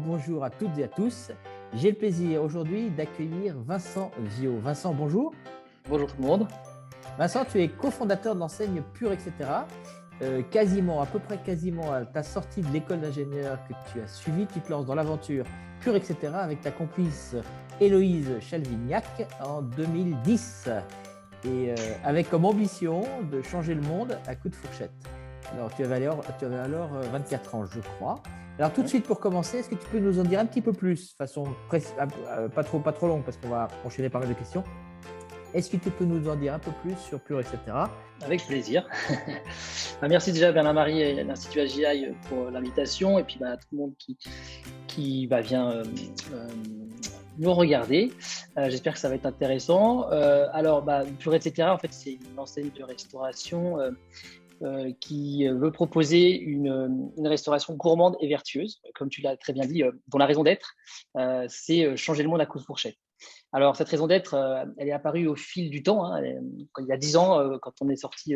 bonjour à toutes et à tous. J'ai le plaisir aujourd'hui d'accueillir Vincent Viau. Vincent, bonjour. Bonjour tout le monde. Vincent, tu es cofondateur de l'enseigne Pure, etc. À peu près quasiment à ta sortie de l'école d'ingénieur que tu as suivie, tu te lances dans l'aventure Pure, etc. avec ta complice Héloïse Chalvignac en 2010. Et avec comme ambition de changer le monde à coups de fourchette. Alors, tu avais alors 24 ans, je crois. Alors, tout de suite, pour commencer, est-ce que tu peux nous en dire un petit peu plus, façon pas trop longue, parce qu'on va enchaîner pas mal de questions. Est-ce que tu peux nous en dire un peu plus sur Pure, etc. Avec plaisir. Merci déjà Bernard-Marie et l'Institut AGI pour l'invitation et puis à tout le monde qui vient nous regarder. J'espère que ça va être intéressant. Pure, etc. En fait, c'est une enseigne de restauration qui veut proposer une restauration gourmande et vertueuse, comme tu l'as très bien dit, dont la raison d'être, c'est changer le monde à coups de fourchette. Alors, cette raison d'être, elle est apparue au fil du temps. Il y a 10 ans, quand on est sorti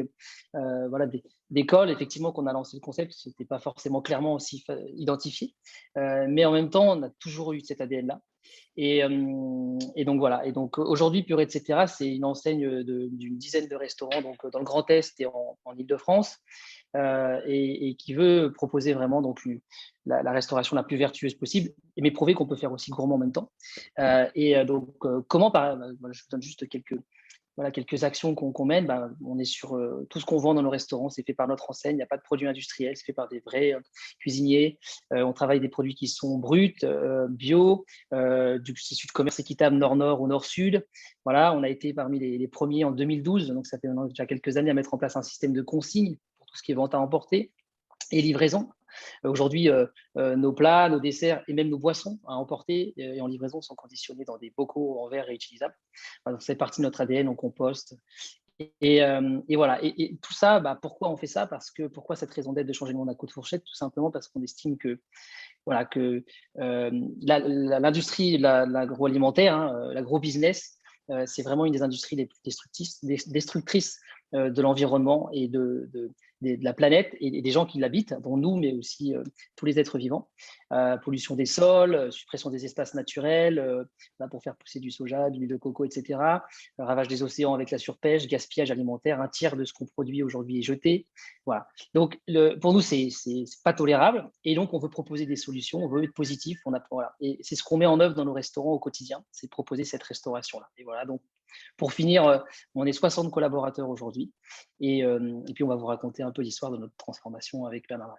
d'école, effectivement, qu'on a lancé le concept, ce n'était pas forcément clairement aussi identifié. Mais en même temps, on a toujours eu cet ADN-là. Et donc voilà. Et donc aujourd'hui, Pure, etc., c'est une enseigne d'une dizaine de restaurants donc, dans le Grand Est et en Île-de-France. Et qui veut proposer vraiment donc la restauration la plus vertueuse possible, mais prouver qu'on peut faire aussi gourmand en même temps. Comment je vous donne juste quelques actions qu'on mène. On est sur tout ce qu'on vend dans nos restaurants, c'est fait par notre enseigne, il n'y a pas de produits industriels, c'est fait par des vrais cuisiniers. On travaille des produits qui sont bruts, bio, du tissu de commerce équitable nord-nord ou nord-sud. Voilà, on a été parmi les premiers en 2012, donc ça fait maintenant déjà quelques années à mettre en place un système de consigne pour tout ce qui est vente à emporter et livraison. Aujourd'hui, nos plats, nos desserts et même nos boissons à emporter et en livraison sont conditionnés dans des bocaux en verre réutilisables. C'est partie de notre ADN, on composte. Et voilà. Et tout ça, pourquoi on fait ça? Pourquoi cette raison d'être de changer le monde à coups de fourchette? Tout simplement parce qu'on estime que l'industrie, l'agroalimentaire, l'agro-business, c'est vraiment une des industries les plus destructrices de l'environnement et de la planète et des gens qui l'habitent, dont nous, mais aussi tous les êtres vivants. Pollution des sols, suppression des espaces naturels pour faire pousser du soja, de l'huile de coco, etc. Ravage des océans avec la surpêche, gaspillage alimentaire, un tiers de ce qu'on produit aujourd'hui est jeté. Voilà. Donc, pour nous, c'est pas tolérable et donc on veut proposer des solutions, on veut être positif. Voilà. Et c'est ce qu'on met en œuvre dans nos restaurants au quotidien, c'est proposer cette restauration-là. Et voilà, donc pour finir, on est 60 collaborateurs aujourd'hui et puis on va vous raconter un peu l'histoire de notre transformation avec Bernard.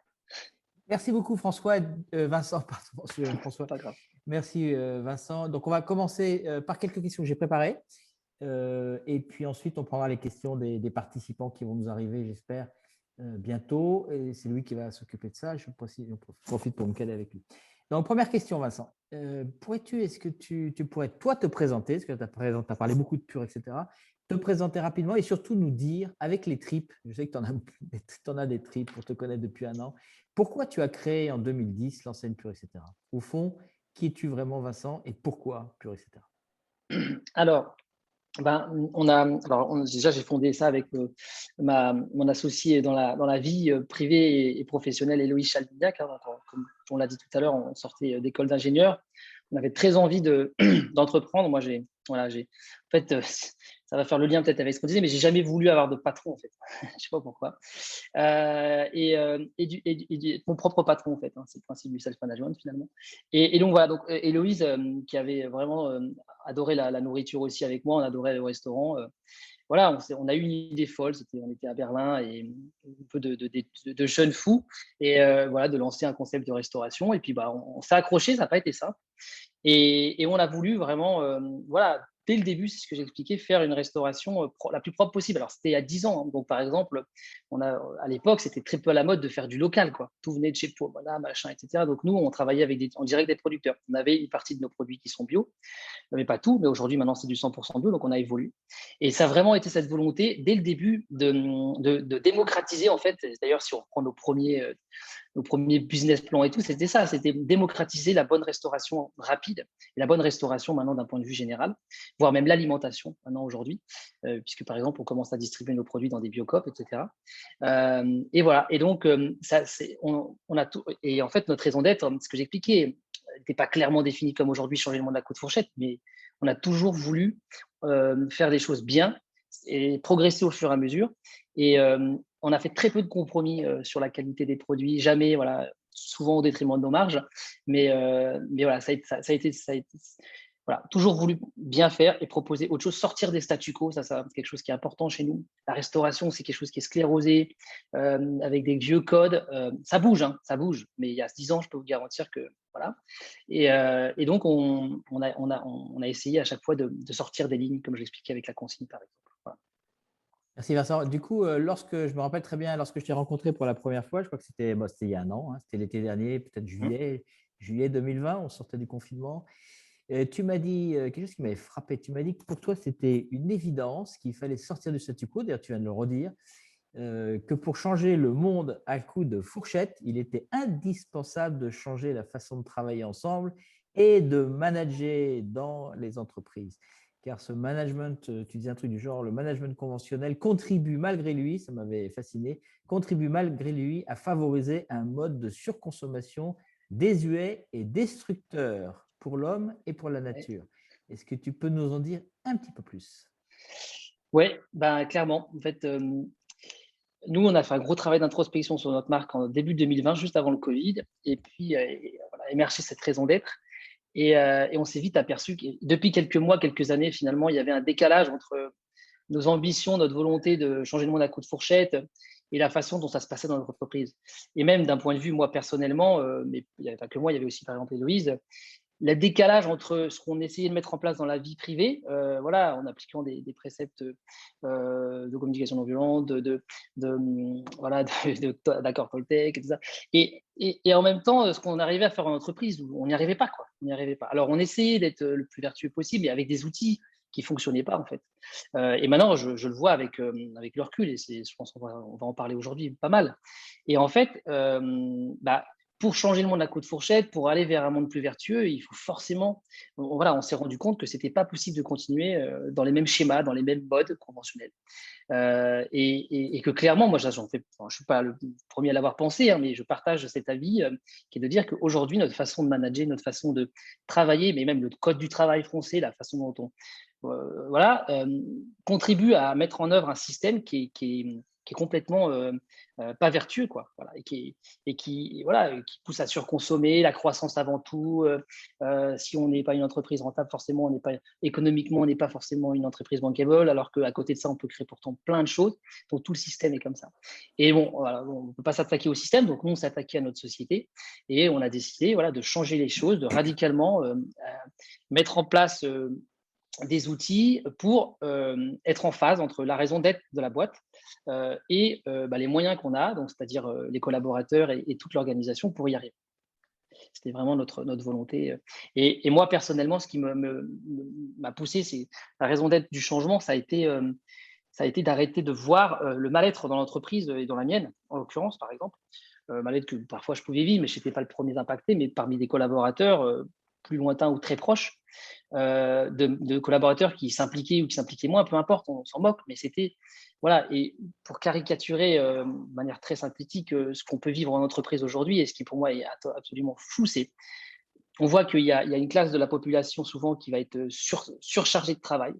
Merci beaucoup Vincent. Pardon, François. Pas grave. Merci Vincent. Donc on va commencer par quelques questions que j'ai préparées et puis ensuite on prendra les questions des participants qui vont nous arriver, j'espère, bientôt. Et c'est lui qui va s'occuper de ça. Je profite pour me caler avec lui. Donc première question, Vincent. Est-ce que tu pourrais toi te présenter, parce que tu as parlé beaucoup de Pure, etc., te présenter rapidement et surtout nous dire avec les tripes, je sais que tu en as des tripes pour te connaître depuis un an, pourquoi tu as créé en 2010 l'enseigne Pure, etc. Au fond, qui es-tu vraiment, Vincent, et pourquoi Pure, etc. Alors, déjà, j'ai fondé ça avec mon associé dans la vie privée et professionnelle, Héloïse Chalvignac. Comme on l'a dit tout à l'heure, on sortait d'école d'ingénieur. On avait très envie d'entreprendre. Moi, ça va faire le lien peut-être avec ce qu'on disait, mais j'ai jamais voulu avoir de patron, en fait. Je sais pas pourquoi. Être mon propre patron, en fait. C'est le principe du self-management, finalement. Et donc, voilà. Donc, Héloïse, qui avait vraiment adoré la nourriture aussi avec moi, on adorait le restaurant. Voilà, on a eu une idée folle. On était à Berlin et un peu de jeunes fous. Et voilà, de lancer un concept de restauration. Et puis, on s'est accroché, ça n'a pas été simple. Et on a voulu vraiment, dès le début, c'est ce que j'expliquais, faire une restauration la plus propre possible. Alors, c'était il y a 10 ans. Donc, par exemple, à l'époque, c'était très peu à la mode de faire du local, quoi. Tout venait de chez toi, voilà, machin, etc. Donc, nous, on travaillait en direct des producteurs. On avait une partie de nos produits qui sont bio, mais pas tout. Mais aujourd'hui, maintenant, c'est du 100% bio, donc on a évolué. Et ça a vraiment été cette volonté, dès le début, de démocratiser, en fait. D'ailleurs, si on reprend nos premiers business plans et tout, c'était ça, c'était démocratiser la bonne restauration rapide et la bonne restauration maintenant d'un point de vue général, voire même l'alimentation maintenant aujourd'hui, puisque par exemple, on commence à distribuer nos produits dans des biocoop, etc. Et voilà, et donc, on a tout. Et en fait, notre raison d'être, ce que j'expliquais, n'était pas clairement définie comme aujourd'hui, changer le monde à coup de fourchette, mais on a toujours voulu faire des choses bien et progresser au fur et à mesure. Et on a fait très peu de compromis sur la qualité des produits, jamais, voilà, souvent au détriment de nos marges. Mais voilà, ça a été voilà, toujours voulu bien faire et proposer autre chose, sortir des statu quo, ça c'est quelque chose qui est important chez nous. La restauration, c'est quelque chose qui est sclérosé, avec des vieux codes. Ça bouge, hein, ça bouge, mais il y a 10 ans, je peux vous garantir que voilà. Et donc, on a essayé à chaque fois de sortir des lignes, comme je l'expliquais avec la consigne, par exemple. Voilà. Merci Vincent. Du coup, je me rappelle très bien, lorsque je t'ai rencontré pour la première fois, je crois que c'était il y a un an, hein, c'était l'été dernier, peut-être juillet 2020, on sortait du confinement. Tu m'as dit quelque chose qui m'avait frappé. Tu m'as dit que pour toi, c'était une évidence qu'il fallait sortir du statu quo. D'ailleurs, tu viens de le redire, que pour changer le monde à coup de fourchette, il était indispensable de changer la façon de travailler ensemble et de manager dans les entreprises. Car ce management, tu disais un truc du genre, le management conventionnel contribue malgré lui, ça m'avait fasciné, contribue malgré lui à favoriser un mode de surconsommation désuet et destructeur pour l'homme et pour la nature. Est-ce que tu peux nous en dire un petit peu plus? Oui, ben, clairement. En fait, nous, on a fait un gros travail d'introspection sur notre marque en début 2020, juste avant le Covid, et puis voilà, émergé cette raison d'être. Et on s'est vite aperçu que depuis quelques mois, quelques années, finalement, il y avait un décalage entre nos ambitions, notre volonté de changer le monde à coup de fourchette et la façon dont ça se passait dans notre entreprise. Et même d'un point de vue, moi personnellement, mais il n'y avait pas que moi, il y avait aussi par exemple Héloïse, le décalage entre ce qu'on essayait de mettre en place dans la vie privée, voilà, en appliquant des préceptes de communication non violente, voilà, d'accords Toltec, et tout ça. Et en même temps, ce qu'on arrivait à faire en entreprise, on n'y arrivait pas, quoi. On n'y arrivait pas. Alors, on essayait d'être le plus vertueux possible, mais avec des outils qui ne fonctionnaient pas, en fait. Et maintenant, je le vois avec le recul, et je pense qu'on va en parler aujourd'hui pas mal. Et en fait, bah, pour changer le monde à coup de fourchette, pour aller vers un monde plus vertueux, il faut forcément, voilà, on s'est rendu compte que c'était pas possible de continuer dans les mêmes schémas, dans les mêmes modes conventionnels. Et que clairement, moi, j'en fais, enfin, je suis pas le premier à l'avoir pensé, hein, mais je partage cet avis qui est de dire qu'aujourd'hui, notre façon de manager, notre façon de travailler, mais même le code du travail français, la façon dont on voilà, contribue à mettre en œuvre un système qui est complètement pas vertueux, quoi. Voilà, voilà, qui pousse à surconsommer, la croissance avant tout. Si on n'est pas une entreprise rentable, forcément, on n'est pas économiquement, on n'est pas forcément une entreprise bankable, alors qu'à côté de ça, on peut créer pourtant plein de choses. Donc tout le système est comme ça. Et bon, voilà, on ne peut pas s'attaquer au système, donc nous, on s'est attaqué à notre société et on a décidé, voilà, de changer les choses, de radicalement mettre en place des outils pour être en phase entre la raison d'être de la boîte et les moyens qu'on a, donc c'est-à-dire les collaborateurs et toute l'organisation pour y arriver. C'était vraiment notre volonté. Et moi, personnellement, ce qui m'a poussé, c'est la raison d'être du changement, ça a été d'arrêter de voir le mal-être dans l'entreprise et dans la mienne, en l'occurrence, par exemple. Mal-être que parfois je pouvais vivre, mais je n'étais pas le premier impacté, mais parmi des collaborateurs plus lointains ou très proches, de collaborateurs qui s'impliquaient ou qui s'impliquaient moins, peu importe, on s'en moque, mais c'était, voilà, et pour caricaturer de manière très synthétique ce qu'on peut vivre en entreprise aujourd'hui, et ce qui pour moi est absolument fou, c'est on voit qu'il y a une classe de la population souvent qui va être surchargée de travail,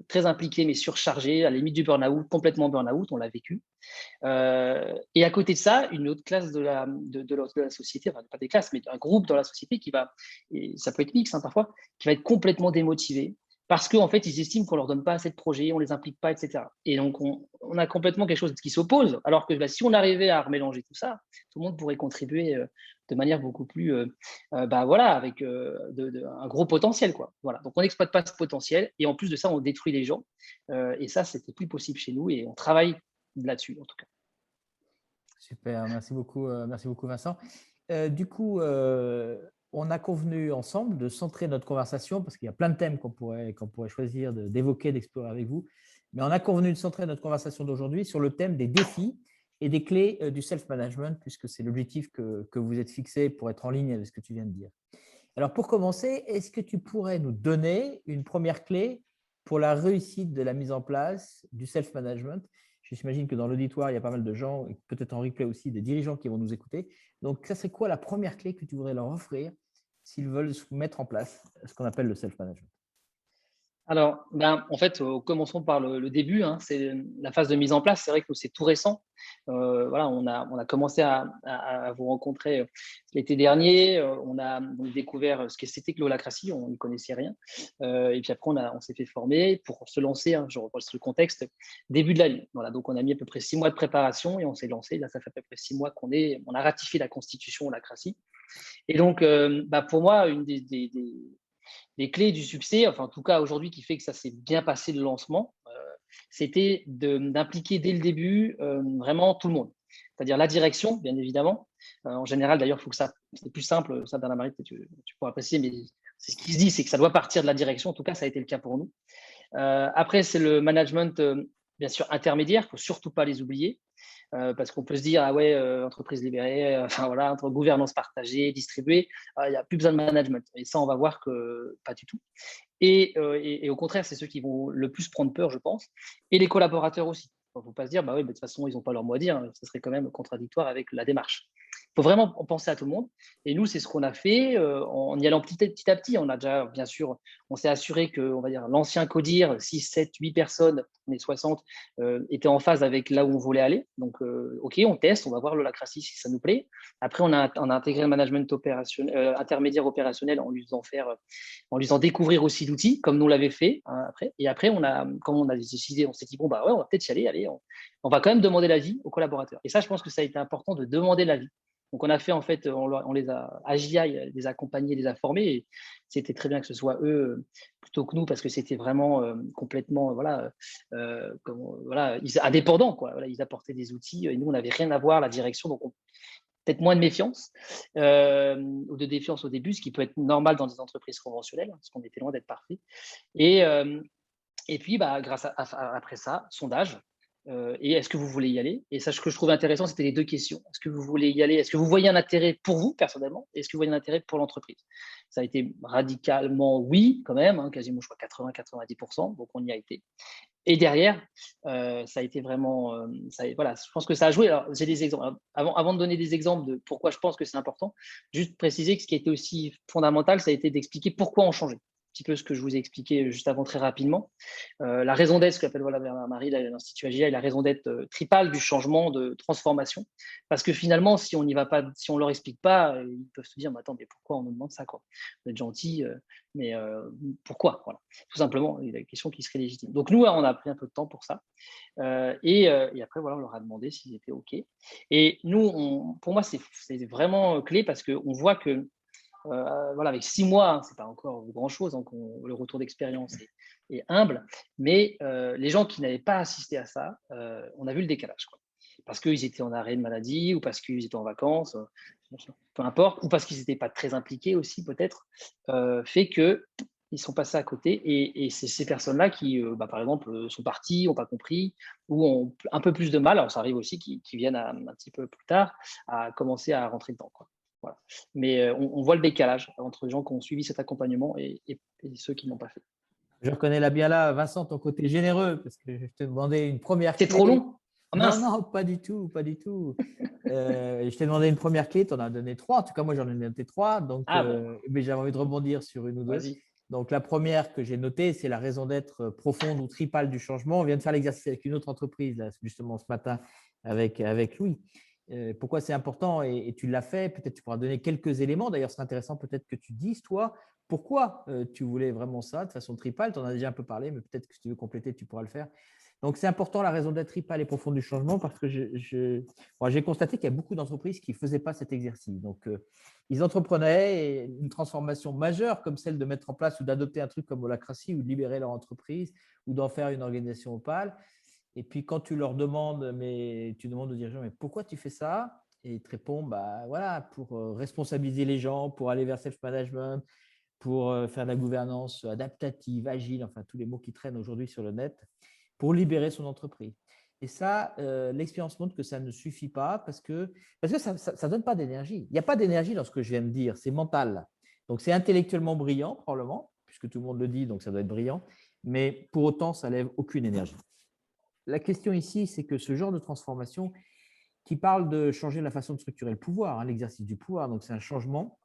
très impliquée mais surchargée, à la limite du burn-out, complètement burn-out, on l'a vécu. Et à côté de ça, une autre classe de la société, enfin pas des classes, mais un groupe dans la société qui va, et ça peut être mix hein, parfois, qui va être complètement démotivé parce qu'en fait, ils estiment qu'on leur donne pas assez de projets, on les implique pas, etc. Et donc, on a complètement quelque chose qui s'oppose, alors que si on arrivait à remélanger tout ça, tout le monde pourrait contribuer de manière beaucoup plus, voilà, avec un gros potentiel, quoi. Voilà. Donc, on n'exploite pas ce potentiel, et en plus de ça, on détruit les gens. Et ça, c'était plus possible chez nous, et on travaille là-dessus, en tout cas. Super, merci beaucoup Vincent. Du coup, on a convenu ensemble de centrer notre conversation, parce qu'il y a plein de thèmes qu'on pourrait choisir d'évoquer, d'explorer avec vous, mais on a convenu de centrer notre conversation d'aujourd'hui sur le thème des défis et des clés du self-management, puisque c'est l'objectif que vous êtes fixé pour être en ligne avec ce que tu viens de dire. Alors, pour commencer, est-ce que tu pourrais nous donner une première clé pour la réussite de la mise en place du self-management? J'imagine que dans l'auditoire, il y a pas mal de gens, et peut-être en replay aussi, des dirigeants qui vont nous écouter. Donc, ça serait quoi la première clé que tu voudrais leur offrir s'ils veulent mettre en place ce qu'on appelle le self-management? Alors, en fait, commençons par le début, hein, c'est la phase de mise en place. C'est vrai que c'est tout récent. Voilà, on a commencé à vous rencontrer l'été dernier. On a donc découvert ce que c'était que l'holacratie, on n'y connaissait rien. Et puis après, on s'est fait former pour se lancer, hein, je repasse le contexte, début de l'année. Voilà, donc on a mis à peu près 6 mois de préparation et on s'est lancé. Là, ça fait à peu près 6 mois on a ratifié la constitution holacratie. Et donc, pour moi, une des clés du succès, enfin en tout cas aujourd'hui qui fait que ça s'est bien passé le lancement, c'était d'impliquer dès le début vraiment tout le monde. C'est-à-dire la direction, bien évidemment. En général, d'ailleurs, il faut que c'est plus simple, ça, Bernard-Marie, tu pourras apprécier, mais c'est ce qui se dit, c'est que ça doit partir de la direction. En tout cas, ça a été le cas pour nous. Après, c'est le management, bien sûr, intermédiaire. Il ne faut surtout pas les oublier. Parce qu'on peut se dire, ah ouais, entreprise libérée, enfin voilà, entre gouvernance partagée, distribuée, il n'y a plus besoin de management. Et ça, on va voir que pas du tout. Et au contraire, c'est ceux qui vont le plus prendre peur, je pense. Et les collaborateurs aussi. Il ne faut pas se dire, bah oui, de toute façon, ils n'ont pas leur mot à dire. Hein, ce serait quand même contradictoire avec la démarche. Il faut vraiment penser à tout le monde. Et nous, c'est ce qu'on a fait en y allant petit à petit. On a déjà, bien sûr, on s'est assuré que, on va dire, l'ancien CODIR, 6, 7, 8 personnes, on est 60, étaient en phase avec là où on voulait aller. Donc, OK, on teste, on va voir l'holacratie si ça nous plaît. Après, on a intégré le management intermédiaire opérationnel en lui faisant découvrir aussi l'outil, comme nous l'avait fait après. Et après, comme on a décidé, on s'est dit, bon, bah ouais, on va peut-être y aller, allez, on va quand même demander l'avis aux collaborateurs. Et ça, je pense que ça a été important de demander l'avis. Donc, on a fait, en fait, on les a, AGI les a accompagnés, les a formés. Et c'était très bien que ce soit eux plutôt que nous, parce que c'était vraiment complètement, voilà, indépendants, quoi. Voilà, ils apportaient des outils et nous, on n'avait rien à voir, la direction. Donc, peut-être moins de méfiance ou de défiance au début, ce qui peut être normal dans des entreprises conventionnelles, parce qu'on était loin d'être parfait. Et, et puis, après ça, sondage. Et est-ce que vous voulez y aller? Et ça, ce que je trouvais intéressant, c'était les deux questions. Est-ce que vous voulez y aller? Est-ce que vous voyez un intérêt pour vous, personnellement? Est-ce que vous voyez un intérêt pour l'entreprise? Ça a été radicalement oui, quand même, hein, quasiment, je crois, 80-90%. Donc, on y a été. Et derrière, ça a été vraiment, voilà, je pense que ça a joué. Alors, j'ai des exemples. Avant de donner des exemples de pourquoi je pense que c'est important, juste préciser que ce qui a été aussi fondamental, ça a été d'expliquer pourquoi on changeait. Un petit peu ce que je vous ai expliqué juste avant très rapidement. La raison d'être, ce qu'appelle voilà, Bernard-Marie, l'Institut AGI, la raison d'être tripale du changement, de transformation. Parce que finalement, si on n'y va pas, si on ne leur explique pas, ils peuvent se dire, mais attends, mais pourquoi on nous demande ça, quoi? Vous êtes gentil, mais pourquoi? Voilà. Tout simplement, il y a des questions qui seraient légitimes. Donc nous, on a pris un peu de temps pour ça. Et après, voilà, on leur a demandé s'ils étaient OK. Et nous, pour moi, c'est vraiment clé parce qu'on voit que, voilà, avec 6 mois, hein, c'est pas encore grand-chose, donc le retour d'expérience est humble, mais les gens qui n'avaient pas assisté à ça, on a vu le décalage, quoi. Parce qu'ils étaient en arrêt de maladie ou parce qu'ils étaient en vacances, peu importe, ou parce qu'ils n'étaient pas très impliqués aussi peut-être, fait que ils sont passés à côté et c'est ces personnes-là qui, par exemple, sont parties, n'ont pas compris ou ont un peu plus de mal, alors ça arrive aussi qui viennent un petit peu plus tard à commencer à rentrer dedans, quoi. Voilà. Mais on voit le décalage entre les gens qui ont suivi cet accompagnement et ceux qui ne l'ont pas fait. Je reconnais là bien là, Vincent, ton côté généreux, parce que je te demandais une première C'est trop clé. long? Oh Non, mince! non, pas du tout, pas du tout. Je t'ai demandé une première clé, tu en as donné trois. En tout cas, moi, j'en ai noté trois. Donc, Ah bon, mais j'avais envie de rebondir sur une ou deux. vas-y. Donc, la première que j'ai notée, c'est la raison d'être profonde ou tripale du changement. On vient de faire l'exercice avec une autre entreprise, là, justement, ce matin, avec Louis. Pourquoi c'est important et tu l'as fait. Peut-être tu pourras donner quelques éléments. D'ailleurs, c'est intéressant peut-être que tu dises, toi, pourquoi tu voulais vraiment ça de façon tripale. Tu en as déjà un peu parlé, mais peut-être que si tu veux compléter, tu pourras le faire. Donc, c'est important la raison d'être tripale et profonde du changement parce que j'ai constaté qu'il y a beaucoup d'entreprises qui ne faisaient pas cet exercice. Donc, ils entreprenaient une transformation majeure comme celle de mettre en place ou d'adopter un truc comme Holacracy ou de libérer leur entreprise ou d'en faire une organisation opale. Et puis, quand tu leur demandes, tu demandes aux dirigeants, mais pourquoi tu fais ça? Et ils te répondent, bah, voilà, pour responsabiliser les gens, pour aller vers self-management, pour faire de la gouvernance adaptative, agile, enfin tous les mots qui traînent aujourd'hui sur le net, pour libérer son entreprise. Et ça, l'expérience montre que ça ne suffit pas parce que ça ne donne pas d'énergie. Il n'y a pas d'énergie dans ce que je viens de dire, c'est mental. Donc, c'est intellectuellement brillant, probablement, puisque tout le monde le dit, donc ça doit être brillant, mais pour autant, ça lève aucune énergie. La question ici, c'est que ce genre de transformation qui parle de changer la façon de structurer le pouvoir, hein, l'exercice du pouvoir, donc c'est un changement,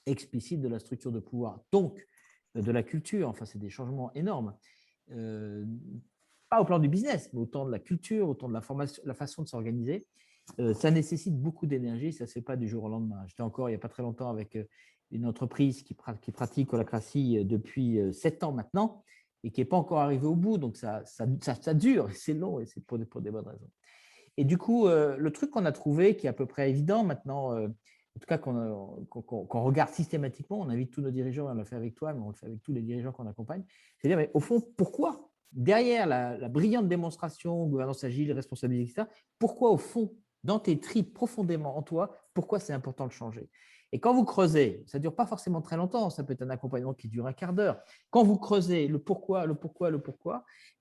explicite de la structure de pouvoir, donc de la culture. Enfin, c'est des changements énormes. Pas au plan du business, mais autant de la culture, autant de la formation, la façon de s'organiser. Ça nécessite beaucoup d'énergie, ça ne se fait pas du jour au lendemain. J'étais encore il n'y a pas très longtemps avec une entreprise qui pratique l'holacratie depuis 7 ans maintenant et qui n'est pas encore arrivée au bout. Donc, ça dure, c'est long et c'est pour des bonnes raisons. Et du coup, le truc qu'on a trouvé qui est à peu près évident maintenant, en tout cas qu'on regarde systématiquement, on invite tous nos dirigeants, on l'a fait avec toi, mais on le fait avec tous les dirigeants qu'on accompagne, c'est de dire, mais au fond, pourquoi derrière la brillante démonstration, gouvernance agile, responsabilité, etc., pourquoi au fond, dans tes tripes profondément en toi, pourquoi c'est important de changer? Et quand vous creusez, ça ne dure pas forcément très longtemps, ça peut être un accompagnement qui dure un quart d'heure. Quand vous creusez le pourquoi,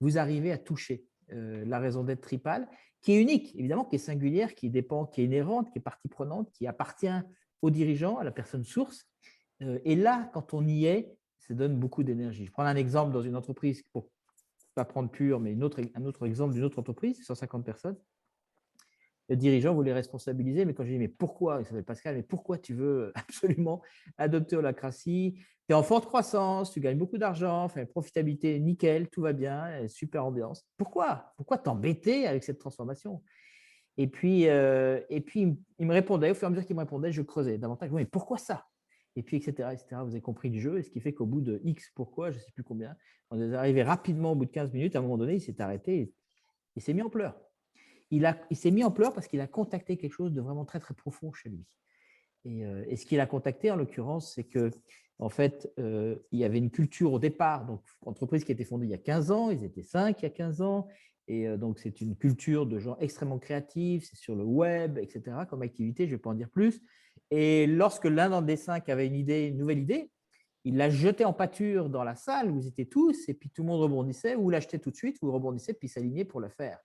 vous arrivez à toucher la raison d'être tripale, qui est unique, évidemment, qui est singulière, qui dépend, qui est inhérente, qui est partie prenante, qui appartient au dirigeant, à la personne source. Et là, quand on y est, ça donne beaucoup d'énergie. Je prends un exemple dans une entreprise, pour ne pas prendre pur, mais un autre exemple d'une autre entreprise, 150 personnes. Le dirigeant voulait responsabiliser, mais quand je dis, mais pourquoi, il s'appelle Pascal, mais pourquoi tu veux absolument adopter l'holacratie? Tu es en forte croissance, tu gagnes beaucoup d'argent, enfin, profitabilité nickel, tout va bien, super ambiance. Pourquoi t'embêter avec cette transformation? Et puis, il me répondait, au fur et à mesure qu'il me répondait, je creusais davantage. Mais pourquoi ça? Et puis, etc., etc. Vous avez compris le jeu, et ce qui fait qu'au bout de X, pourquoi, je ne sais plus combien, on est arrivé rapidement au bout de 15 minutes. À un moment donné, il s'est arrêté et il s'est mis en pleurs. Il s'est mis en pleurs parce qu'il a contacté quelque chose de vraiment très, très profond chez lui. Et ce qu'il a contacté, en l'occurrence, c'est que en fait, il y avait une culture au départ, donc entreprise qui a été fondée il y a 15 ans, ils étaient 5 il y a 15 ans, et donc c'est une culture de gens extrêmement créatifs, c'est sur le web, etc., comme activité, je ne vais pas en dire plus. Et lorsque l'un des 5 avait une nouvelle idée, il l'a jeté en pâture dans la salle où ils étaient tous, et puis tout le monde rebondissait, ou l'achetait tout de suite, ou rebondissait, puis s'alignait pour le faire.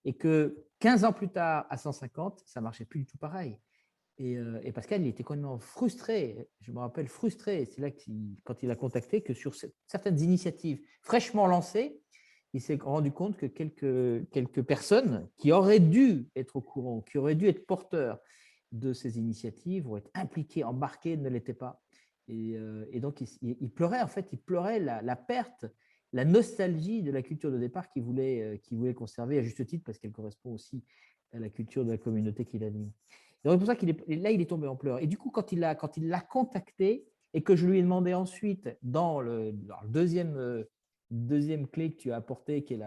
Et que 15 ans plus tard, à 150, ça ne marchait plus du tout pareil. Et Pascal, il était complètement frustré, je me rappelle frustré, c'est là quand il a contacté, que sur certaines initiatives fraîchement lancées, il s'est rendu compte que quelques personnes qui auraient dû être au courant, qui auraient dû être porteurs de ces initiatives, ou être impliquées, embarquées, ne l'étaient pas. Et donc, il pleurait, en fait, il pleurait la perte, la nostalgie de la culture de départ qu'il voulait conserver, à juste titre, parce qu'elle correspond aussi à la culture de la communauté qu'il anime. C'est pour ça qu'il est tombé en pleurs. Et du coup, quand il l'a contacté et que je lui ai demandé ensuite, dans le deuxième clé que tu as apporté, qui est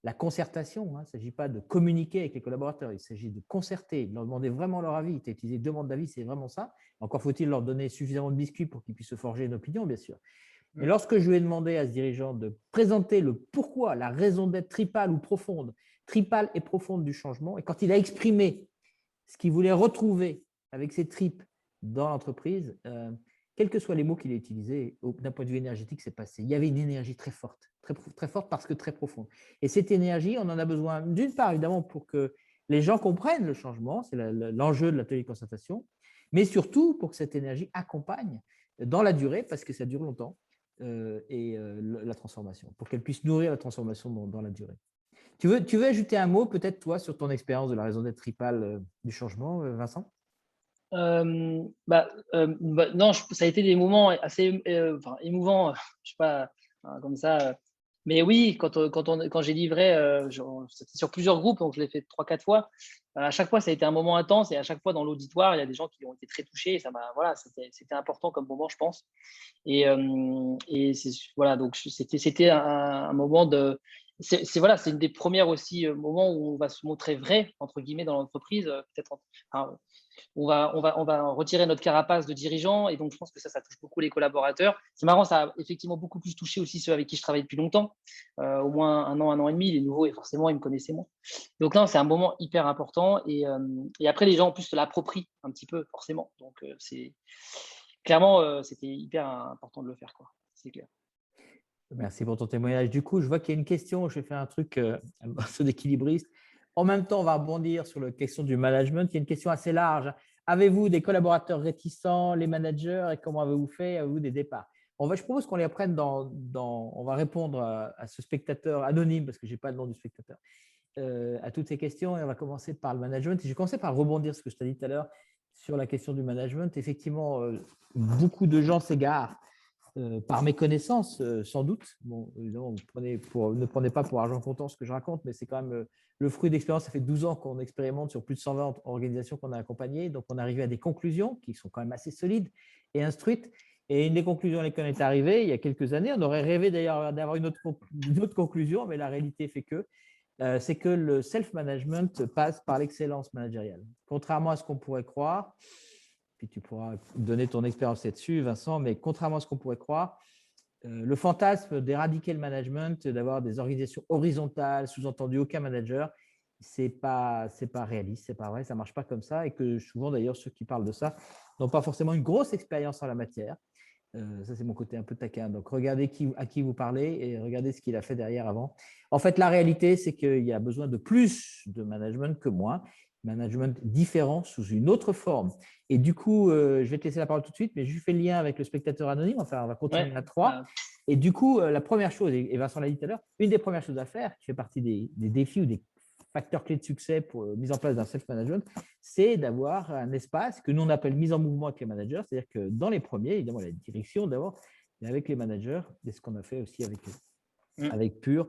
la concertation, il ne s'agit pas de communiquer avec les collaborateurs, il s'agit de concerter, de leur demander vraiment leur avis. Tu as utilisé demande d'avis, c'est vraiment ça. Encore faut-il leur donner suffisamment de biscuits pour qu'ils puissent se forger une opinion, bien sûr. Mais lorsque je lui ai demandé à ce dirigeant de présenter le pourquoi, la raison d'être tripale ou profonde, tripale et profonde du changement, et quand il a exprimé ce qu'il voulait retrouver avec ses tripes dans l'entreprise, quels que soient les mots qu'il ait utilisés, d'un point de vue énergétique, c'est passé. Il y avait une énergie très forte, très forte parce que très profonde. Et cette énergie, on en a besoin d'une part, évidemment, pour que les gens comprennent le changement, c'est l'enjeu de l'atelier de concertation, mais surtout pour que cette énergie accompagne dans la durée, parce que ça dure longtemps, la transformation, pour qu'elle puisse nourrir la transformation dans la durée. Tu veux ajouter un mot, peut-être, toi, sur ton expérience de la raison d'être tripale du changement, Vincent? Non, ça a été des moments assez émouvants, je sais pas, comme ça. Mais oui, quand j'ai livré, c'était sur plusieurs groupes, donc je l'ai fait 3-4 fois. À chaque fois, ça a été un moment intense et à chaque fois dans l'auditoire, il y a des gens qui ont été très touchés. Et voilà, c'était important comme moment, je pense. Et voilà, donc c'était un moment de. Voilà, c'est une des premières aussi moments où on va se montrer vrai entre guillemets dans l'entreprise. Peut-être, on va retirer notre carapace de dirigeant et donc je pense que ça touche beaucoup les collaborateurs. C'est marrant, ça a effectivement beaucoup plus touché aussi ceux avec qui je travaille depuis longtemps, au moins un an et demi. Les nouveaux, et forcément, ils me connaissaient moins. Donc là, c'est un moment hyper important et après, les gens en plus se l'approprient un petit peu, forcément. Donc c'est clairement, c'était hyper important de le faire, quoi. C'est clair. Merci pour ton témoignage. Du coup, je vois qu'il y a une question. Je vais faire un truc d'équilibriste. En même temps, on va rebondir sur la question du management. Il y a une question assez large. Avez-vous des collaborateurs réticents, les managers, et comment avez-vous fait? Avez-vous des départs? Je propose qu'on les apprenne on va répondre à ce spectateur anonyme, parce que je n'ai pas le nom du spectateur, à toutes ces questions. Et on va commencer par le management. Et je vais commencer par rebondir sur ce que je t'ai dit tout à l'heure sur la question du management. Effectivement, beaucoup de gens s'égarent par méconnaissance, sans doute. Bon, évidemment, ne prenez pas pour argent comptant ce que je raconte, mais c'est quand même le fruit d'expérience. Ça fait 12 ans qu'on expérimente sur plus de 120 organisations qu'on a accompagnées. Donc, on est arrivé à des conclusions qui sont quand même assez solides et instruites. Et une des conclusions à laquelle on est arrivé il y a quelques années, on aurait rêvé d'ailleurs d'avoir une autre conclusion, mais la réalité fait que c'est que le self-management passe par l'excellence managériale. Contrairement à ce qu'on pourrait croire, puis tu pourras donner ton expérience là-dessus, Vincent, mais contrairement à ce qu'on pourrait croire, le fantasme d'éradiquer le management, d'avoir des organisations horizontales, sous-entendu aucun manager, c'est pas réaliste, c'est pas vrai, ça marche pas comme ça, et que souvent d'ailleurs ceux qui parlent de ça n'ont pas forcément une grosse expérience en la matière. Ça, c'est mon côté un peu taquin. Donc, regardez à qui vous parlez et regardez ce qu'il a fait derrière avant. En fait, la réalité, c'est qu'il y a besoin de plus de management que moins. Management différent sous une autre forme. Et du coup, je vais te laisser la parole tout de suite, mais je fais le lien avec le spectateur anonyme. Enfin, on va continuer à trois. Et du coup, la première chose, et Vincent l'a dit tout à l'heure, une des premières choses à faire, qui fait partie des défis ou des facteurs clés de succès pour la mise en place d'un self-management, c'est d'avoir un espace que nous on appelle mise en mouvement avec les managers. C'est-à-dire que dans les premiers, évidemment, la direction d'abord, mais avec les managers, et ce qu'on a fait aussi avec Pure,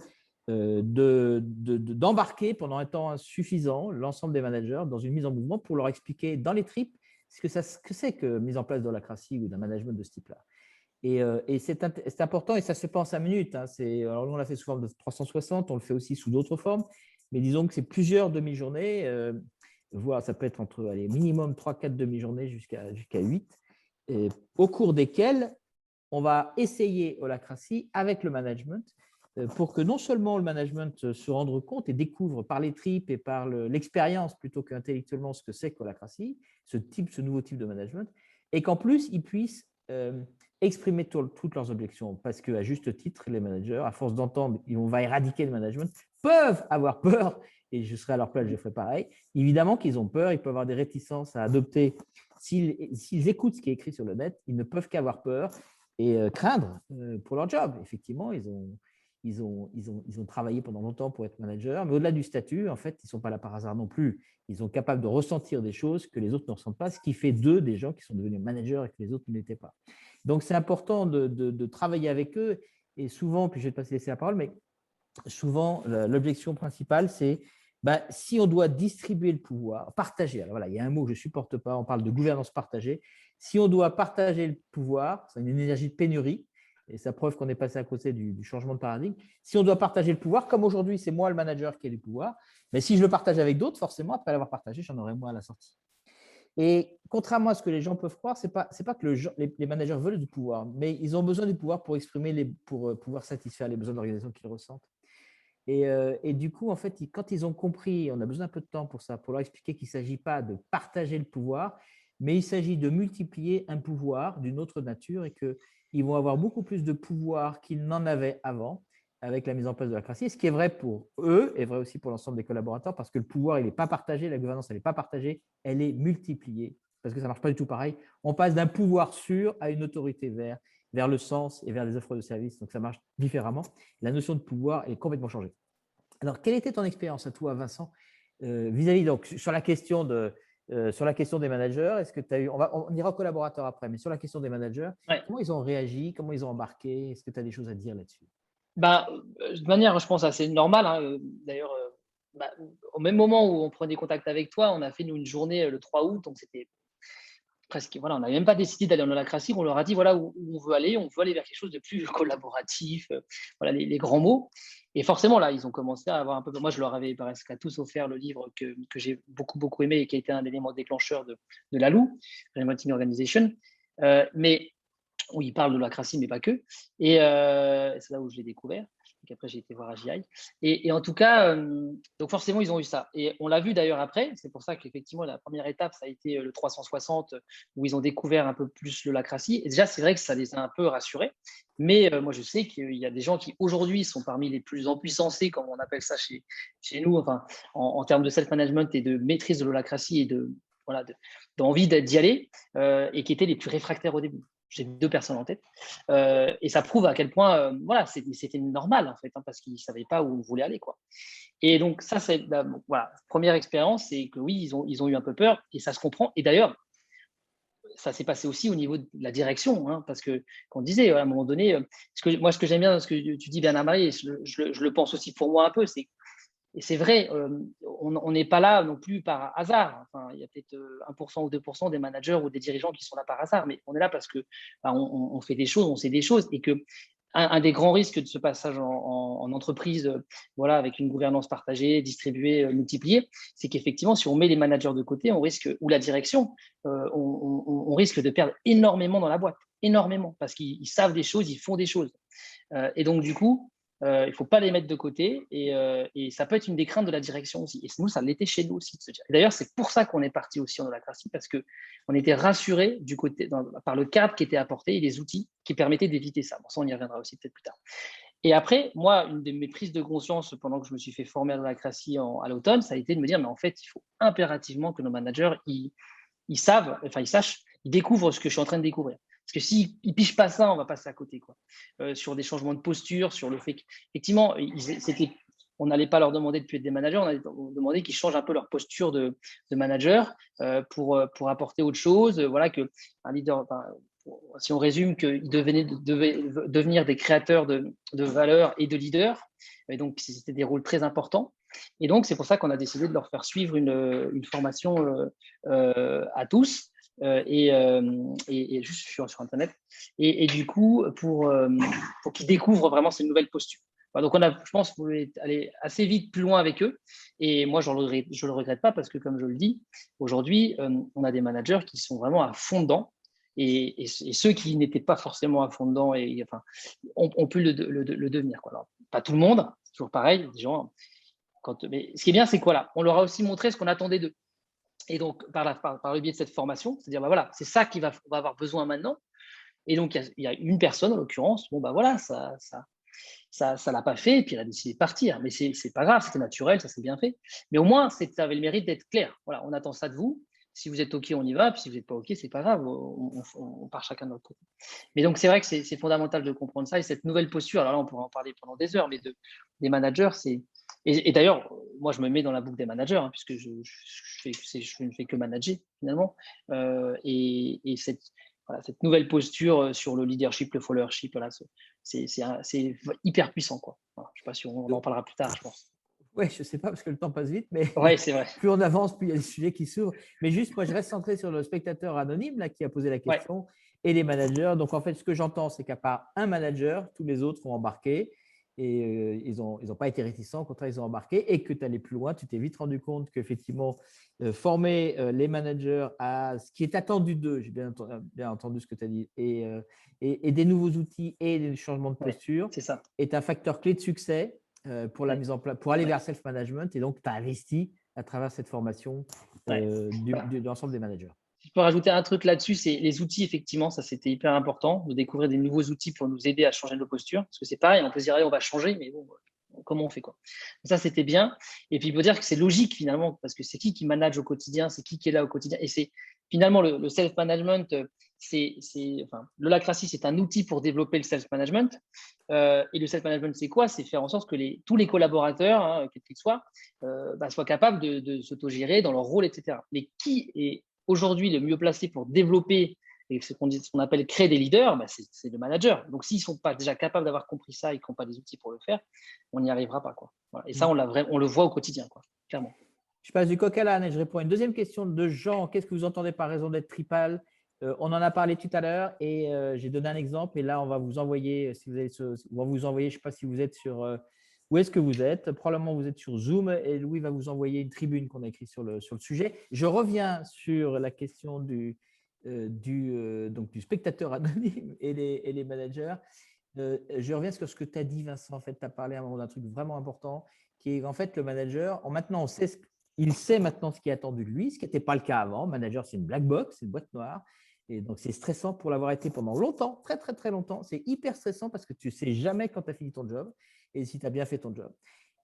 d'embarquer pendant un temps suffisant l'ensemble des managers dans une mise en mouvement pour leur expliquer dans les tripes ce que c'est que mise en place d'holacratie ou d'un management de ce type-là. Et c'est important et ça se fait pas en 5 minutes. Hein. Alors, nous, on l'a fait sous forme de 360, on le fait aussi sous d'autres formes, mais disons que c'est plusieurs demi-journées, voire ça peut être entre minimum 3-4 demi-journées jusqu'à 8, et au cours desquelles on va essayer holacratie avec le management pour que non seulement le management se rende compte et découvre par les tripes et par l'expérience plutôt qu'intellectuellement ce que c'est qu'holacratie, ce nouveau type de management, et qu'en plus, ils puissent exprimer toutes leurs objections. Parce qu'à juste titre, les managers, à force d'entendre on va éradiquer le management, peuvent avoir peur, et je serai à leur place, je ferai pareil. Évidemment qu'ils ont peur, ils peuvent avoir des réticences à adopter. S'ils écoutent ce qui est écrit sur le net, ils ne peuvent qu'avoir peur et craindre pour leur job. Effectivement, ils ont travaillé pendant longtemps pour être manager, mais au-delà du statut, en fait, ils ne sont pas là par hasard non plus. Ils sont capables de ressentir des choses que les autres ne ressentent pas, ce qui fait d'eux des gens qui sont devenus managers et que les autres ne l'étaient pas. Donc, c'est important de travailler avec eux. Et souvent, puis je vais te laisser la parole, mais souvent, l'objection principale, c'est si on doit distribuer le pouvoir, partager, alors voilà, il y a un mot que je ne supporte pas, on parle de gouvernance partagée. Si on doit partager le pouvoir, c'est une énergie de pénurie, et ça prouve qu'on est passé à côté du changement de paradigme. Si on doit partager le pouvoir, comme aujourd'hui, c'est moi le manager qui ai le pouvoir, mais si je le partage avec d'autres, forcément, après l'avoir partagé, j'en aurai moins à la sortie. Et contrairement à ce que les gens peuvent croire, ce n'est pas que les managers veulent du pouvoir, mais ils ont besoin du pouvoir pour pour pouvoir satisfaire les besoins d'organisation qu'ils ressentent. Et du coup, en fait, quand ils ont compris, on a besoin un peu de temps pour ça, pour leur expliquer qu'il ne s'agit pas de partager le pouvoir, mais il s'agit de multiplier un pouvoir d'une autre nature et qu'ils vont avoir beaucoup plus de pouvoir qu'ils n'en avaient avant avec la mise en place de l'holacratie. Ce qui est vrai pour eux est vrai aussi pour l'ensemble des collaborateurs parce que le pouvoir, il n'est pas partagé, la gouvernance, elle n'est pas partagée, elle est multipliée parce que ça ne marche pas du tout pareil. On passe d'un pouvoir sûr à une autorité vers le sens et vers des offres de services. Donc, ça marche différemment. La notion de pouvoir est complètement changée. Alors, quelle était ton expérience à toi, Vincent, vis-à-vis donc sur la question des managers? Est-ce que tu as eu, on ira aux collaborateurs après, mais sur la question des managers, comment ils ont réagi, comment ils ont embarqué? Est-ce que tu as des choses à dire là-dessus? De manière, je pense, assez normale. Hein. D'ailleurs, au même moment où on prenait contact avec toi, on a fait nous une journée le 3 août, donc c'était presque, voilà, on n'avait même pas décidé d'aller en holacratie, on leur a dit voilà où on veut aller vers quelque chose de plus collaboratif, voilà les grands mots. Et forcément, là, ils ont commencé à avoir un peu. Moi, je leur avais presque à tous offert le livre que j'ai beaucoup aimé et qui a été un élément déclencheur de la LOU, Remote Organization. Mais où il parle de l'holacratie, mais pas que. Et c'est là où je l'ai découvert. Donc après, j'ai été voir AGI. Et en tout cas, donc forcément, ils ont eu ça. Et on l'a vu d'ailleurs après. C'est pour ça qu'effectivement, la première étape, ça a été le 360, où ils ont découvert un peu plus l'holacratie. Et déjà, c'est vrai que ça les a un peu rassurés. Mais moi, je sais qu'il y a des gens qui, aujourd'hui, sont parmi les plus empuissancés, comme on appelle ça chez nous, enfin, en termes de self-management et de maîtrise de l'holacratie et d'envie d'y aller, et qui étaient les plus réfractaires au début. J'ai 2 personnes en tête. Et ça prouve à quel point, c'était normal, en fait, hein, parce qu'ils ne savaient pas où on voulait aller, quoi. Et donc, ça, c'est la première expérience, c'est que oui, ils ont eu un peu peur, et ça se comprend. Et d'ailleurs, ça s'est passé aussi au niveau de la direction, hein, parce que, qu'on disait, à un moment donné, ce que j'aime bien dans ce que tu dis, Bernard-Marie, et je le pense aussi pour moi un peu, et c'est vrai, on n'est pas là non plus par hasard. Enfin, il y a peut-être 1% ou 2% des managers ou des dirigeants qui sont là par hasard, mais on est là parce que on fait des choses, on sait des choses, et que un des grands risques de ce passage en entreprise, voilà, avec une gouvernance partagée, distribuée, multipliée, c'est qu'effectivement, si on met les managers de côté, on risque, ou la direction, on risque de perdre énormément dans la boîte, énormément, parce qu'ils savent des choses, ils font des choses. Et donc, du coup, il ne faut pas les mettre de côté. Et ça peut être une des craintes de la direction aussi. Et nous, ça l'était chez nous aussi. D'ailleurs, c'est pour ça qu'on est parti aussi en holacratie, parce qu'on était rassurés par le cadre qui était apporté et les outils qui permettaient d'éviter ça. Bon, ça, on y reviendra aussi peut-être plus tard. Et après, moi, une de mes prises de conscience pendant que je me suis fait former à l'holacratie à l'automne, ça a été de me dire, mais en fait, il faut impérativement que nos managers, ils sachent, ils découvrent ce que je suis en train de découvrir. Parce que s'ils ne pigent pas ça, on va passer à côté, quoi. Sur des changements de posture, sur le fait qu'effectivement, on n'allait pas leur demander de plus être des managers, on allait demander qu'ils changent un peu leur posture de manager pour apporter autre chose. Voilà, qu'un leader, si on résume, qu'ils devaient devenir des créateurs de valeur et de leaders. Et donc, c'était des rôles très importants. Et donc, c'est pour ça qu'on a décidé de leur faire suivre une formation à tous. Et juste sur Internet. Et du coup, pour qu'ils découvrent vraiment ces nouvelles postures. Voilà, donc, je pense, voulu aller assez vite plus loin avec eux. Et moi, je le regrette pas parce que, comme je le dis, aujourd'hui, on a des managers qui sont vraiment à fond dedans. Et ceux qui n'étaient pas forcément à fond dedans, ont pu le devenir, quoi. Alors, pas tout le monde, c'est toujours pareil. Des gens, mais ce qui est bien, c'est quoi là, on leur a aussi montré ce qu'on attendait d'eux. Et donc, par le biais de cette formation, c'est-à-dire, voilà, c'est ça qu'on va avoir besoin maintenant. Et donc, il y a une personne, en l'occurrence, bon, voilà, ça l'a pas fait, et puis elle a décidé de partir. Mais c'est pas grave, c'était naturel, ça s'est bien fait. Mais au moins, ça avait le mérite d'être clair. Voilà, on attend ça de vous. Si vous êtes OK, on y va. Puis si vous n'êtes pas OK, c'est pas grave, on part chacun de notre côté. Mais donc, c'est vrai que c'est fondamental de comprendre ça. Et cette nouvelle posture, alors là, on pourrait en parler pendant des heures, mais des managers, et d'ailleurs, moi, je me mets dans la boucle des managers, hein, puisque je ne fais que manager, finalement. Et cette nouvelle posture sur le leadership, le followership, voilà, c'est hyper puissant, quoi. Voilà, je ne sais pas si on en parlera plus tard, je pense. Oui, je ne sais pas parce que le temps passe vite, mais ouais, c'est vrai. Plus on avance, plus il y a des sujets qui s'ouvrent. Mais juste, moi, je reste centré sur le spectateur anonyme là, qui a posé la question et les managers. Donc, en fait, ce que j'entends, c'est qu'à part un manager, tous les autres ont embarqué et ils n'ont pas été réticents. Au contraire, ils ont embarqué et que tu allais plus loin. Tu t'es vite rendu compte qu'effectivement, former les managers à ce qui est attendu d'eux, j'ai bien entendu ce que tu as dit, et des nouveaux outils et des changements de posture est un facteur clé de succès pour la mise en place, pour aller vers self-management. Et donc, tu as investi à travers cette formation de l'ensemble des managers. Je peux rajouter un truc là-dessus, c'est les outils, effectivement, ça c'était hyper important, de découvrir des nouveaux outils pour nous aider à changer nos postures. Parce que c'est pareil, on peut se dire, allez, on va changer, mais bon, comment on fait, quoi. Ça, c'était bien. Et puis, il faut dire que c'est logique, finalement, parce que c'est qui manage au quotidien, c'est qui est là au quotidien. Et c'est finalement le self-management, l'holacratie, c'est un outil pour développer le self-management. Et le self-management, c'est quoi? C'est faire en sorte que tous les collaborateurs, hein, quels qu'ils soient, soient capables de s'autogérer dans leur rôle, etc. Mais qui est aujourd'hui le mieux placé pour développer et ce qu'on appelle créer des leaders, c'est le manager. Donc, s'ils ne sont pas déjà capables d'avoir compris ça et qu'ils n'ont pas des outils pour le faire, on n'y arrivera pas, quoi. Voilà. Et ça, on le voit au quotidien, quoi, clairement. Je passe du coq à l'âne et je réponds à une deuxième question de Jean. Qu'est-ce que vous entendez par raison d'être tripal? On en a parlé tout à l'heure et j'ai donné un exemple. Et là, on va vous envoyer, je ne sais pas si vous êtes sur… où est-ce que vous êtes? Probablement, vous êtes sur Zoom et Louis va vous envoyer une tribune qu'on a écrite sur le sujet. Je reviens sur la question du spectateur anonyme et les managers. Je reviens sur ce que tu as dit, Vincent. En fait, tu as parlé à un moment d'un truc vraiment important qui est en fait le manager. Maintenant, il sait maintenant ce qui est attendu de lui, ce qui n'était pas le cas avant. Manager, c'est une black box, c'est une boîte noire. Et donc, c'est stressant pour l'avoir été pendant longtemps, très, très, très longtemps. C'est hyper stressant parce que tu ne sais jamais quand tu as fini ton job et si tu as bien fait ton job.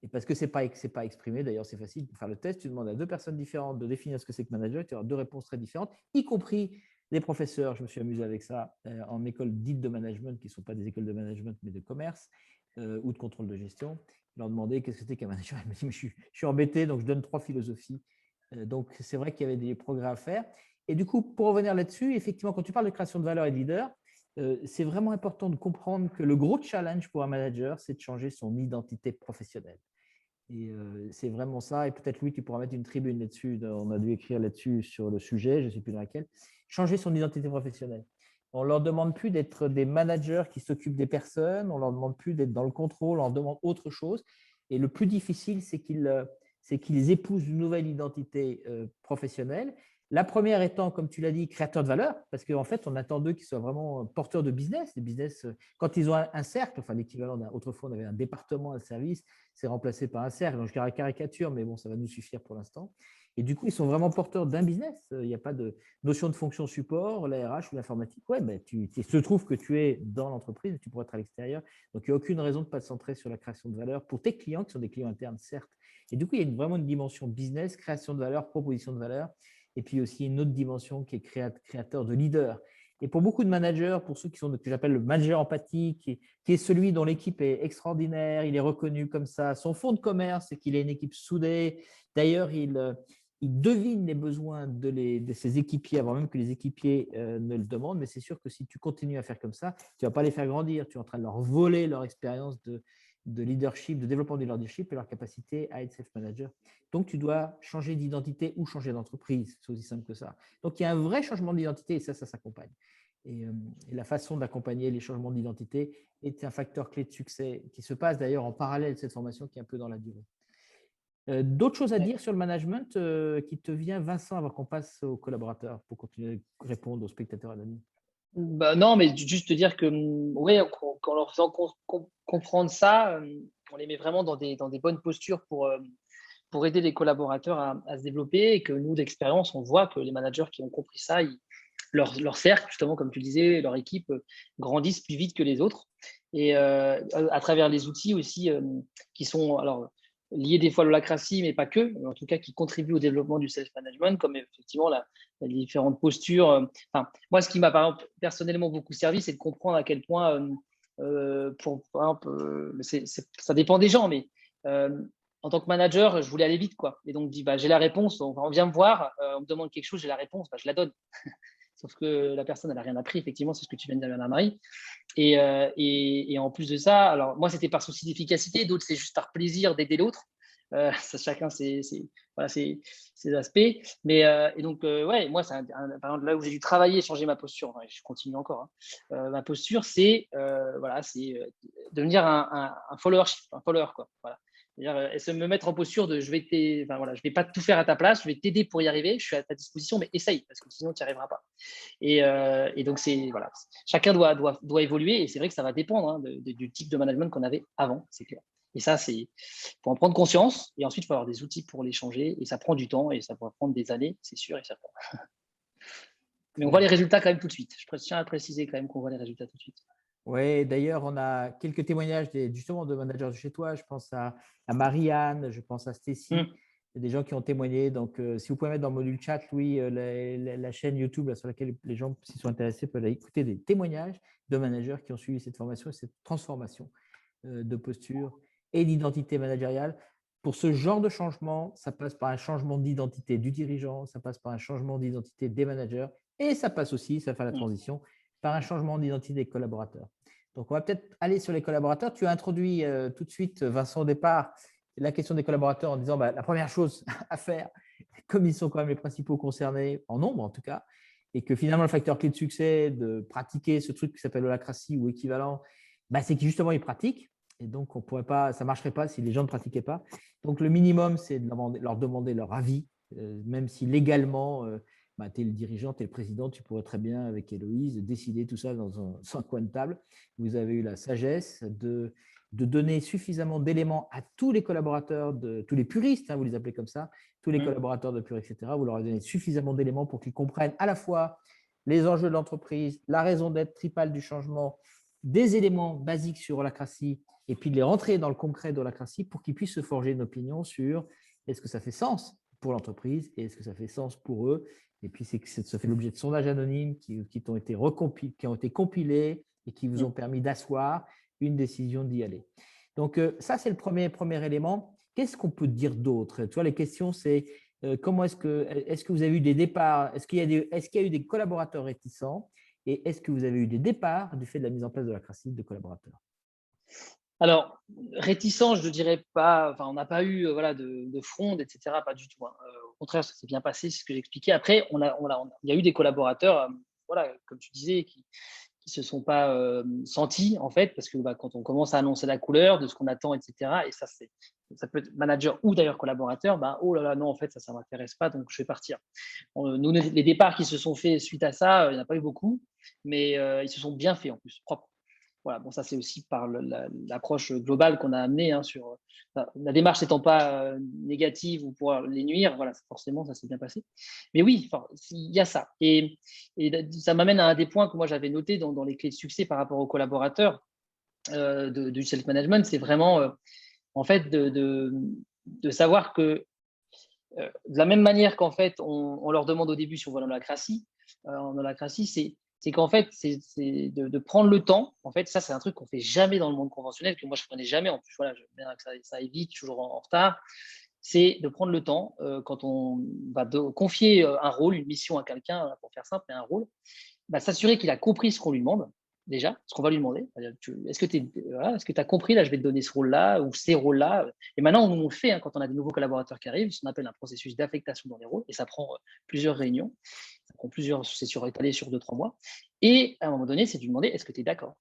Et parce que ce n'est pas exprimé, d'ailleurs, c'est facile pour faire le test. Tu demandes à deux personnes différentes de définir ce que c'est que manager. Tu auras deux réponses très différentes, y compris les professeurs. Je me suis amusé avec ça en école dite de management, qui ne sont pas des écoles de management, mais de commerce ou de contrôle de gestion. Je leur demandais qu'est-ce que c'était qu'un manager. Il m'a dit, je suis embêté, donc je donne 3 philosophies. Donc, c'est vrai qu'il y avait des progrès à faire. Et du coup, pour revenir là-dessus, effectivement, quand tu parles de création de valeur et de leader, c'est vraiment important de comprendre que le gros challenge pour un manager, c'est de changer son identité professionnelle. Et c'est vraiment ça. Et peut-être, Louis, tu pourras mettre une tribune là-dessus. On a dû écrire là-dessus sur le sujet, je ne sais plus dans laquelle. Changer son identité professionnelle. On ne leur demande plus d'être des managers qui s'occupent des personnes. On ne leur demande plus d'être dans le contrôle. On leur demande autre chose. Et le plus difficile, c'est qu'ils épousent une nouvelle identité professionnelle. La première étant, comme tu l'as dit, créateur de valeur, parce qu'en fait, on attend d'eux qu'ils soient vraiment porteurs de business. Des business, quand ils ont un cercle, enfin l'équivalent autrefois, on avait un département, un service, c'est remplacé par un cercle. Donc, je caricature, mais bon, ça va nous suffire pour l'instant. Et du coup, ils sont vraiment porteurs d'un business. Il n'y a pas de notion de fonction support, la RH ou l'informatique. Ouais, ben, il se trouve que tu es dans l'entreprise, tu pourrais être à l'extérieur. Donc, il n'y a aucune raison de ne pas te centrer sur la création de valeur pour tes clients, qui sont des clients internes, certes. Et du coup, il y a vraiment une dimension business, création de valeur, proposition de valeur. Et puis aussi une autre dimension qui est créateur de leader. Et pour beaucoup de managers, pour ceux qui sont que j'appelle le manager empathique, qui est celui dont l'équipe est extraordinaire, il est reconnu comme ça. Son fond de commerce, c'est qu'il a une équipe soudée. D'ailleurs, il devine les besoins de ses équipiers avant même que les équipiers ne le demandent. Mais c'est sûr que si tu continues à faire comme ça, tu ne vas pas les faire grandir. Tu es en train de leur voler leur expérience de leadership, de développement du leadership et leur capacité à être self-manager. Donc, tu dois changer d'identité ou changer d'entreprise. C'est aussi simple que ça. Donc, il y a un vrai changement d'identité et ça s'accompagne. Et la façon d'accompagner les changements d'identité est un facteur clé de succès qui se passe d'ailleurs en parallèle de cette formation qui est un peu dans la durée. D'autres choses à dire sur le management qui te vient, Vincent, avant qu'on passe aux collaborateurs pour continuer à répondre aux spectateurs anonymes? Bah, non, mais juste te dire que ouais, qu'en leur faisant comprendre ça, on les met vraiment dans des bonnes postures pour aider les collaborateurs à se développer et que nous, d'expérience, on voit que les managers qui ont compris ça, leur cercle, justement, comme tu le disais, leur équipe grandissent plus vite que les autres. Et à travers les outils aussi qui sont alors, liés des fois à l'holacratie, mais pas que, en tout cas qui contribuent au développement du self-management, comme effectivement les différentes postures. Enfin, moi, ce qui m'a par exemple, personnellement beaucoup servi, c'est de comprendre à quel point, par exemple, ça dépend des gens, mais en tant que manager, je voulais aller vite, quoi. Et donc, j'ai la réponse, on vient me voir, on me demande quelque chose, j'ai la réponse, je la donne. Sauf que la personne, elle n'a rien appris, effectivement, c'est ce que tu viens de dire, Anna-Marie. Et en plus de ça, alors moi, c'était par souci d'efficacité, d'autres, c'est juste par plaisir d'aider l'autre. Ça, chacun voilà, ses aspects. Mais, et donc, ouais, moi, par exemple, là où j'ai dû travailler, changer ma posture, enfin, je continue encore. Hein. Ma posture, c'est voilà, devenir un followership, un follower, quoi. Voilà. C'est-à-dire, me mettre en posture de enfin, voilà, je vais pas tout faire à ta place, je vais t'aider pour y arriver, je suis à ta disposition, mais essaye, parce que sinon tu n'y arriveras pas. Et donc, voilà, chacun doit évoluer et c'est vrai que ça va dépendre hein, du type de management qu'on avait avant, c'est clair. Et ça, faut en prendre conscience et ensuite, il faut avoir des outils pour les changer et ça prend du temps et ça va prendre des années, c'est sûr et certain. Mais on voit les résultats quand même tout de suite. Je tiens à préciser quand même qu'on voit les résultats tout de suite. Oui, d'ailleurs, on a quelques témoignages justement de managers de chez toi. Je pense à Marianne, je pense à Stécie. Il y a des gens qui ont témoigné. Donc, si vous pouvez mettre dans le module chat, Louis, la chaîne YouTube là, sur laquelle les gens, s'ils sont intéressés, peuvent aller écouter des témoignages de managers qui ont suivi cette formation et cette transformation de posture et d'identité managériale. Pour ce genre de changement, ça passe par un changement d'identité du dirigeant, ça passe par un changement d'identité des managers et ça passe aussi, ça fait la transition, par un changement d'identité des collaborateurs. Donc, on va peut-être aller sur les collaborateurs. Tu as introduit tout de suite, Vincent, au départ, la question des collaborateurs en disant la première chose à faire, comme ils sont quand même les principaux concernés, en nombre en tout cas, et que finalement, le facteur clé de succès de pratiquer ce truc qui s'appelle l'holacratie ou équivalent, c'est que justement, ils pratiquent. Et donc, ça ne marcherait pas si les gens ne pratiquaient pas. Donc, le minimum, c'est de leur demander leur avis, même si légalement, tu es le dirigeant, tu es le président, tu pourrais très bien, avec Héloïse, décider tout ça dans un coin de table. Vous avez eu la sagesse de donner suffisamment d'éléments à tous les collaborateurs, tous les puristes, hein, vous les appelez comme ça, tous les collaborateurs de Pure, etc. Vous leur avez donné suffisamment d'éléments pour qu'ils comprennent à la fois les enjeux de l'entreprise, la raison d'être tripale du changement, des éléments basiques sur l'holacratie et puis de les rentrer dans le concret de l'holacratie pour qu'ils puissent se forger une opinion sur est-ce que ça fait sens pour l'entreprise et est-ce que ça fait sens pour eux. Et puis, ça fait l'objet de sondages anonymes qui ont été compilés et qui vous ont permis d'asseoir une décision d'y aller. Donc, ça, c'est le premier élément. Qu'est-ce qu'on peut dire d'autre? Tu vois, les questions, c'est Comment est-ce que vous avez eu des départs? Est-ce qu'il y a eu des collaborateurs réticents? Et est-ce que vous avez eu des départs du fait de la mise en place de la CRACI de collaborateurs? Alors, réticent, je ne dirais pas, enfin, on n'a pas eu voilà, de fronde, etc. Pas du tout, hein. Au contraire, ça s'est bien passé, c'est ce que j'expliquais. Après, il y a eu des collaborateurs, voilà, comme tu disais, qui se sont pas sentis, en fait, parce que quand on commence à annoncer la couleur de ce qu'on attend, etc., et ça peut être manager ou d'ailleurs collaborateur, oh là là, non, en fait, ça ne m'intéresse pas, donc je vais partir. Nous, les départs qui se sont faits suite à ça, il n'y en a pas eu beaucoup, mais ils se sont bien faits en plus, propres. Voilà, bon, ça c'est aussi par l'approche globale qu'on a amenée sur la démarche n'étant pas négative ou pour les nuire, voilà, forcément ça s'est bien passé. Mais oui, il y a ça. Et ça m'amène à un des points que moi j'avais noté dans les clés de succès par rapport aux collaborateurs du self-management, c'est vraiment en fait de savoir que de la même manière qu'en fait on leur demande au début si on va dans la crassie, c'est qu'en fait, c'est de prendre le temps. En fait, ça, c'est un truc qu'on fait jamais dans le monde conventionnel, que moi, je ne prenais jamais. En plus, voilà, ça évite, toujours en retard. C'est de prendre le temps quand on va confier un rôle, une mission à quelqu'un, pour faire simple, mais un rôle, s'assurer qu'il a compris ce qu'on lui demande, déjà, ce qu'on va lui demander. Est-ce que tu as compris, là, je vais te donner ce rôle-là ou ces rôles-là. Et maintenant, on le fait quand on a des nouveaux collaborateurs qui arrivent, ce qu'on appelle un processus d'affectation dans les rôles, et ça prend plusieurs réunions. C'est étalé sur 2-3 mois. Et à un moment donné, c'est de lui demander, est-ce que tu es d'accord?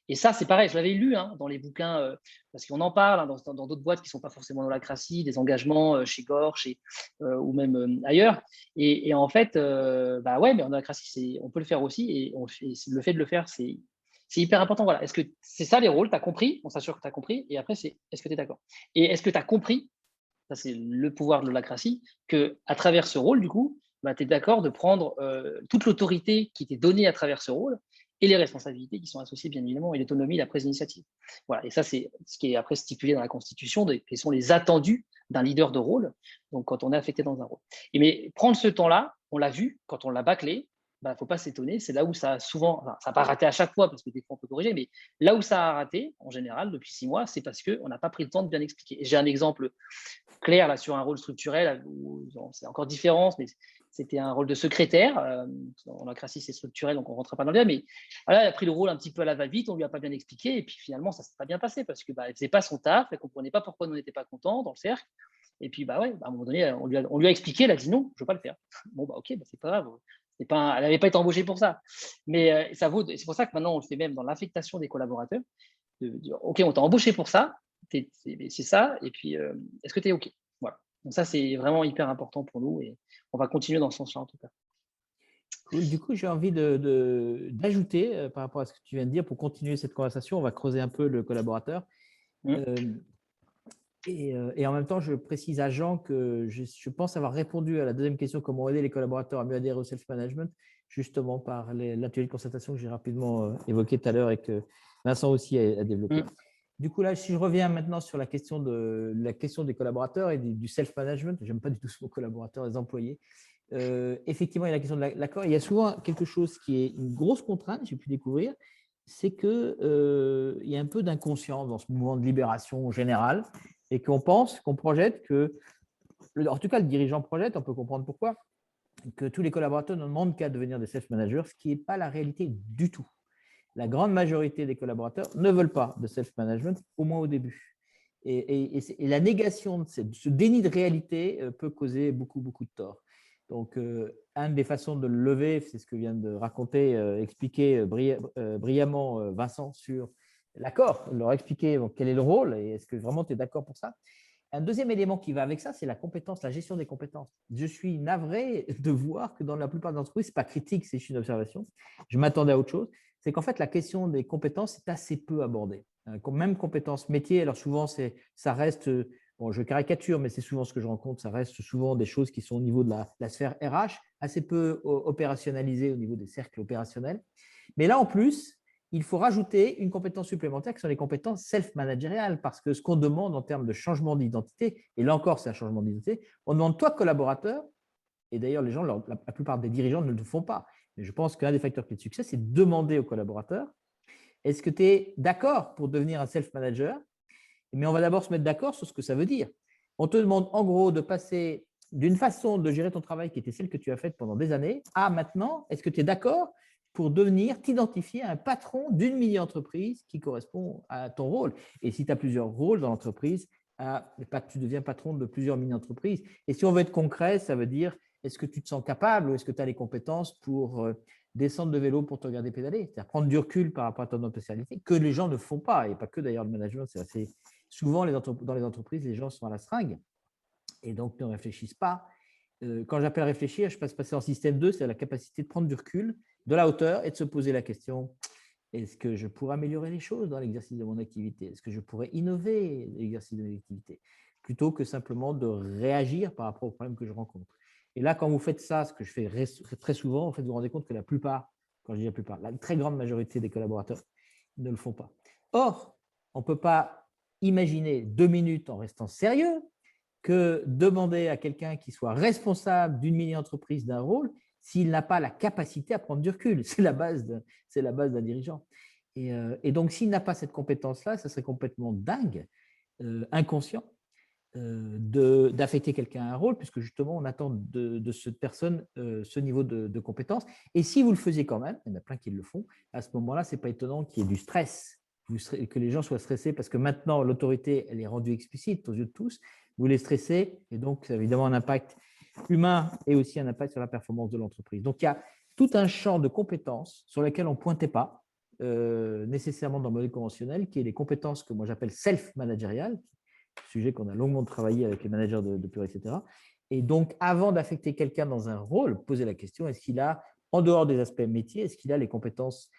Et ça, c'est pareil, je l'avais lu dans les bouquins, parce qu'on en parle dans d'autres boîtes qui ne sont pas forcément dans la crassie, des engagements chez Gore, ou même ailleurs. Et en fait, ouais, mais dans la crassie, on peut le faire aussi. Et le fait de le faire, c'est hyper important. Voilà. Est-ce que c'est ça les rôles? Tu as compris? On s'assure que tu as compris. Et après, c'est est-ce que tu es d'accord? Et est-ce que tu as compris? Ça, c'est le pouvoir de l'holacratie, qu'à travers ce rôle, du coup, tu es d'accord de prendre toute l'autorité qui t'est donnée à travers ce rôle et les responsabilités qui sont associées, bien évidemment, et l'autonomie, la prise d'initiative. Voilà. Et ça, c'est ce qui est après stipulé dans la Constitution, quels sont les attendus d'un leader de rôle, donc quand on est affecté dans un rôle. Mais prendre ce temps-là, on l'a vu, quand on l'a bâclé, il ne faut pas s'étonner, c'est là où ça a souvent, ça n'a pas raté à chaque fois, parce que des fois on peut corriger, mais là où ça a raté, en général, depuis 6 mois, c'est parce qu'on n'a pas pris le temps de bien expliquer. Et j'ai un exemple clair là, sur un rôle structurel, c'est encore différent, mais c'était un rôle de secrétaire. En lacratie, c'est structurel, donc on ne rentre pas dans le détail, mais voilà, elle a pris le rôle un petit peu à la va-vite, on ne lui a pas bien expliqué, et puis finalement, ça ne s'est pas bien passé, parce qu'elle ne faisait pas son taf, elle ne comprenait pas pourquoi on n'était pas content dans le cercle. Et puis, ouais, à un moment donné, on lui a expliqué, elle a dit non, je ne veux pas le faire. Bon, ok, c'est pas grave. Elle n'avait pas été embauchée pour ça. Mais c'est pour ça que maintenant, on le fait même dans l'affectation des collaborateurs. Ok, on t'a embauché pour ça, c'est ça, et puis est-ce que tu es ok? Voilà. Donc ça, c'est vraiment hyper important pour nous et on va continuer dans ce sens-là en tout cas. Cool. Du coup, j'ai envie d'ajouter par rapport à ce que tu viens de dire pour continuer cette conversation. On va creuser un peu le collaborateur. Et en même temps, je précise à Jean que je pense avoir répondu à la deuxième question, comment aider les collaborateurs à mieux adhérer au self-management, justement par l'atelier de concertation que j'ai rapidement évoqué tout à l'heure et que Vincent aussi a développé. Du coup, là, si je reviens maintenant sur la question des collaborateurs et du self-management, j'aime pas du tout ce mot collaborateur, les employés. Effectivement, il y a la question de l'accord. Il y a souvent quelque chose qui est une grosse contrainte, j'ai pu découvrir, c'est qu'il y a un peu d'inconscience dans ce mouvement de libération générale et qu'on pense, qu'on projette que, en tout cas le dirigeant projette, on peut comprendre pourquoi, que tous les collaborateurs ne demandent qu'à devenir des self-managers, ce qui n'est pas la réalité du tout. La grande majorité des collaborateurs ne veulent pas de self-management, au moins au début. Et la négation de ce déni de réalité peut causer beaucoup, beaucoup de tort. Donc, une des façons de le lever, c'est ce que vient de raconter, expliquer brillamment Vincent sur l'accord, leur expliquer quel est le rôle et est-ce que vraiment tu es d'accord pour ça. Un deuxième élément qui va avec ça, c'est la compétence, la gestion des compétences. Je suis navré de voir que dans la plupart des entreprises, ce n'est pas critique, c'est juste une observation. Je m'attendais à autre chose. C'est qu'en fait, la question des compétences est assez peu abordée. Même compétences métiers, alors souvent, ça reste, bon, je caricature, mais c'est souvent ce que je rencontre, ça reste souvent des choses qui sont au niveau de la sphère RH, assez peu opérationnalisées au niveau des cercles opérationnels. Mais là, en plus, il faut rajouter une compétence supplémentaire qui sont les compétences self-managériales, parce que ce qu'on demande en termes de changement d'identité, et là encore, c'est un changement d'identité, on demande toi, collaborateur, et d'ailleurs, les gens, la plupart des dirigeants ne le font pas. Mais je pense qu'un des facteurs clés de succès, c'est de demander aux collaborateurs, est-ce que tu es d'accord pour devenir un self-manager? Mais on va d'abord se mettre d'accord sur ce que ça veut dire. On te demande en gros de passer d'une façon de gérer ton travail qui était celle que tu as faite pendant des années, à maintenant, est-ce que tu es d'accord pour devenir, t'identifier à un patron d'une mini-entreprise qui correspond à ton rôle? Et si tu as plusieurs rôles dans l'entreprise, tu deviens patron de plusieurs mini-entreprises. Et si on veut être concret, ça veut dire, est-ce que tu te sens capable ou est-ce que tu as les compétences pour descendre de vélo pour te regarder pédaler? C'est-à-dire prendre du recul par rapport à ton spécialité, que les gens ne font pas, et pas que d'ailleurs le management. C'est assez souvent dans les entreprises, les gens sont à la seringue et donc ne réfléchissent pas. Quand j'appelle réfléchir, je passe passer en système 2, c'est la capacité de prendre du recul, de la hauteur et de se poser la question, est-ce que je pourrais améliorer les choses dans l'exercice de mon activité? Est-ce que je pourrais innover l'exercice de mon activité? Plutôt que simplement de réagir par rapport aux problèmes que je rencontre. Et là, quand vous faites ça, ce que je fais très souvent, en fait, vous vous rendez compte que la plupart, quand je dis la plupart, la très grande majorité des collaborateurs ne le font pas. Or, on ne peut pas imaginer 2 minutes en restant sérieux que demander à quelqu'un qui soit responsable d'une mini-entreprise, d'un rôle, s'il n'a pas la capacité à prendre du recul. C'est la base d'un dirigeant. Et donc, s'il n'a pas cette compétence-là, ça serait complètement dingue, inconscient, d'affecter quelqu'un à un rôle, puisque justement, on attend de cette personne ce niveau de compétence. Et si vous le faisiez quand même, il y en a plein qui le font, à ce moment-là, ce n'est pas étonnant qu'il y ait du stress, que les gens soient stressés, parce que maintenant, l'autorité, elle est rendue explicite aux yeux de tous. Vous les stressez, et donc, ça a évidemment un impact humain et aussi un impact sur la performance de l'entreprise. Donc, il y a tout un champ de compétences sur lesquelles on ne pointait pas nécessairement dans le modèle conventionnel, qui est les compétences que moi j'appelle self-managériales, sujet qu'on a longuement travaillé avec les managers de Pure, etc. Et donc, avant d'affecter quelqu'un dans un rôle, poser la question, est-ce qu'il a, en dehors des aspects métiers, est-ce qu'il a les compétences,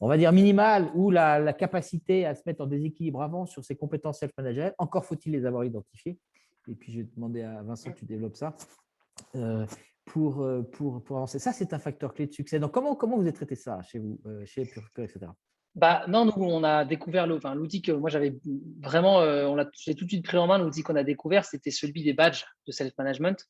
on va dire minimales, ou la capacité à se mettre en déséquilibre avant sur ses compétences self-managériales? Encore faut-il les avoir identifiées. Et puis, je vais demander à Vincent que tu développes ça pour avancer. Ça, c'est un facteur clé de succès. Donc, comment vous avez traité ça chez vous, chez Pure, etc.? Non, nous, on a découvert l'outil que moi j'avais vraiment, j'ai tout de suite pris en main. L'outil qu'on a découvert, c'était celui des badges de self-management.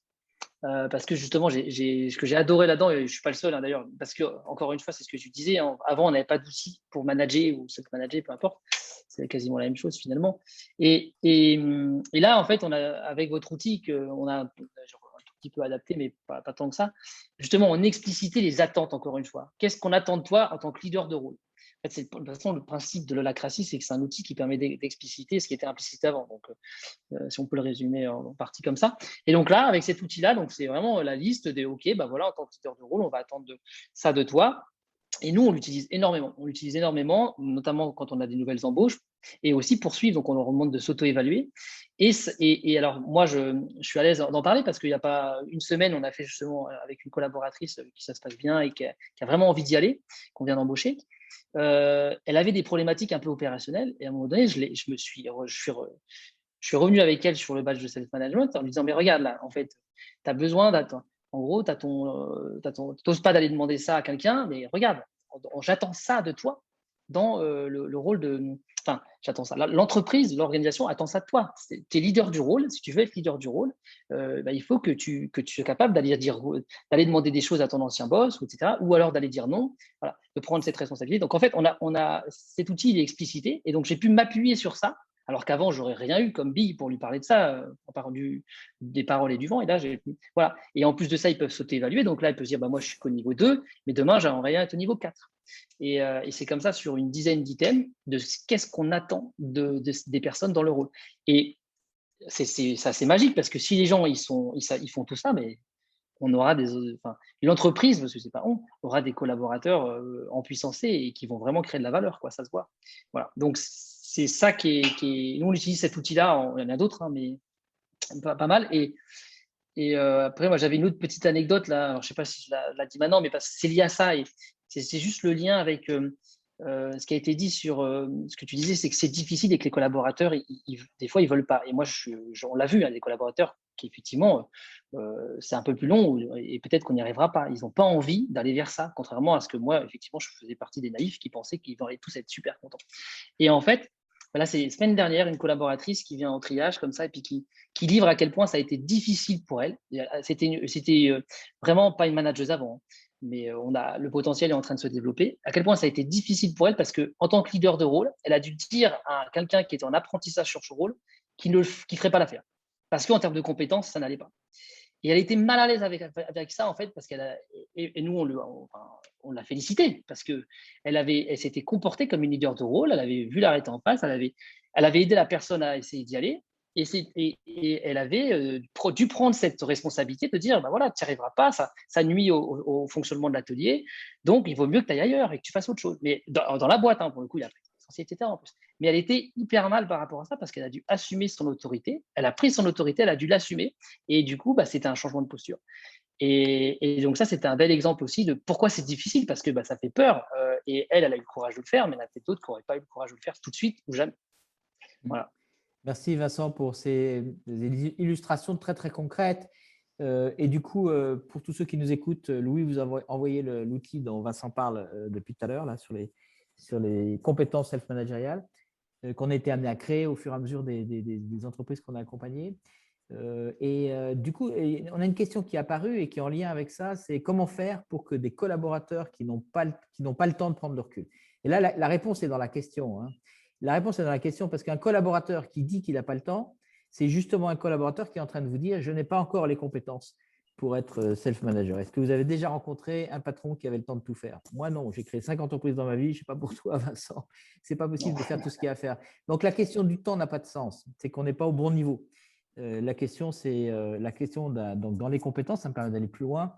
Parce que justement, ce que j'ai adoré là-dedans, et je ne suis pas le seul d'ailleurs, parce que, encore une fois, c'est ce que tu disais, avant, on n'avait pas d'outils pour manager ou self-manager, peu importe. C'est quasiment la même chose finalement. Et là, en fait, avec votre outil, on a un tout petit peu adapté, mais pas tant que ça, justement, on explicitait les attentes, encore une fois. Qu'est-ce qu'on attend de toi en tant que leader de rôle? En fait, de toute façon, le principe de l'holacratie, c'est que c'est un outil qui permet d'expliciter ce qui était implicite avant. Donc, si on peut le résumer en partie comme ça. Et donc là, avec cet outil-là, donc c'est vraiment la liste des OK, voilà, en tant que leader de rôle, on va attendre ça de toi. Et nous, on l'utilise énormément. On l'utilise énormément, notamment quand on a des nouvelles embauches et aussi pour suivre. Donc, on leur demande de s'auto-évaluer. Et alors, moi, je suis à l'aise d'en parler parce qu'il n'y a pas une semaine, on a fait justement avec une collaboratrice qui ça se passe bien et qui a vraiment envie d'y aller, qu'on vient d'embaucher. Elle avait des problématiques un peu opérationnelles et à un moment donné, je suis revenu avec elle sur le badge de self-management en lui disant, mais regarde là, en fait, tu as besoin d'attendre. En gros, tu n'oses pas d'aller demander ça à quelqu'un, mais regarde, j'attends ça de toi dans le rôle de… Enfin, j'attends ça. L'entreprise, l'organisation attend ça de toi. Tu es leader du rôle. Si tu veux être leader du rôle, il faut que tu sois capable d'aller demander des choses à ton ancien boss, etc. Ou alors d'aller dire non, voilà, de prendre cette responsabilité. Donc, en fait, cet outil, il est explicité. Et donc, j'ai pu m'appuyer sur ça. Alors qu'avant, j'aurais rien eu comme bille pour lui parler de ça, en parlant des paroles et du vent. Et là, voilà. Et en plus de ça, ils peuvent s'auto-évaluer. Donc là, ils peuvent se dire, moi, je suis qu'au niveau 2, mais demain, j'aimerais bien être au niveau 4. Et c'est comme ça sur une dizaine d'items de qu'est-ce qu'on attend des personnes dans le rôle. Et c'est magique parce que si les gens, ils font tout ça, mais on aura l'entreprise, parce que c'est pas aura des collaborateurs en puissance et qui vont vraiment créer de la valeur, quoi, ça se voit. Voilà. Donc, c'est ça qui est… Nous, on utilise cet outil-là, il y en a d'autres, mais pas mal. Et après, moi, j'avais une autre petite anecdote, là, alors, je ne sais pas si je la dis maintenant, mais parce que c'est lié à ça. Et c'est juste le lien avec ce qui a été dit sur ce que tu disais, c'est que c'est difficile et que les collaborateurs, des fois, ils ne veulent pas. Et moi, on l'a vu, des collaborateurs qui, effectivement, c'est un peu plus long et peut-être qu'on n'y arrivera pas. Ils n'ont pas envie d'aller vers ça, contrairement à ce que moi, effectivement, je faisais partie des naïfs qui pensaient qu'ils allaient tous être super contents. Et en fait, là, c'est la semaine dernière, une collaboratrice qui vient en triage comme ça et puis qui livre à quel point ça a été difficile pour elle. C'était vraiment pas une manageuse avant, mais le potentiel est en train de se développer. À quel point ça a été difficile pour elle parce qu'en tant que leader de rôle, elle a dû dire à quelqu'un qui était en apprentissage sur ce rôle qu'il ne ferait pas l'affaire. parce qu'en termes de compétences, ça n'allait pas. Et elle était mal à l'aise avec ça, en fait, parce et nous, on l'a félicitée, parce elle s'était comportée comme une leader de rôle, elle avait vu l'arrêté en face, elle avait aidé la personne à essayer d'y aller, et elle avait dû prendre cette responsabilité de dire, bah voilà, tu n'y arriveras pas, ça nuit au fonctionnement de l'atelier, donc il vaut mieux que tu ailles ailleurs et que tu fasses autre chose. Mais dans la boîte, hein, pour le coup, il a pris etc. en plus. Mais elle était hyper mal par rapport à ça parce qu'elle a dû assumer son autorité. Elle a pris son autorité, elle a dû l'assumer. Et du coup, c'était un changement de posture. Et donc ça, c'était un bel exemple aussi de pourquoi c'est difficile parce que ça fait peur. Et elle a eu le courage de le faire, mais il y en a peut-être d'autres qui n'auraient pas eu le courage de le faire tout de suite ou jamais. Voilà. Merci Vincent pour ces illustrations très très concrètes. Et du coup, pour tous ceux qui nous écoutent, Louis vous a envoyé l'outil dont Vincent parle depuis tout à l'heure, là, sur les compétences self-managériales qu'on a été amené à créer au fur et à mesure des entreprises qu'on a accompagnées. Du coup, on a une question qui est apparue et qui est en lien avec ça, c'est comment faire pour que des collaborateurs qui n'ont pas le temps de prendre le recul. Et là, la réponse est dans la question. Hein. La réponse est dans la question parce qu'un collaborateur qui dit qu'il n'a pas le temps, c'est justement un collaborateur qui est en train de vous dire « je n'ai pas encore les compétences pour être self-manager ». Est-ce que vous avez déjà rencontré un patron qui avait le temps de tout faire? Moi, non. J'ai créé 5 entreprises dans ma vie. Je ne sais pas pour toi, Vincent. Ce n'est pas possible de faire tout ce qu'il y a à faire. Donc, la question du temps n'a pas de sens. C'est qu'on n'est pas au bon niveau. La question, c'est donc dans les compétences, ça me permet d'aller plus loin.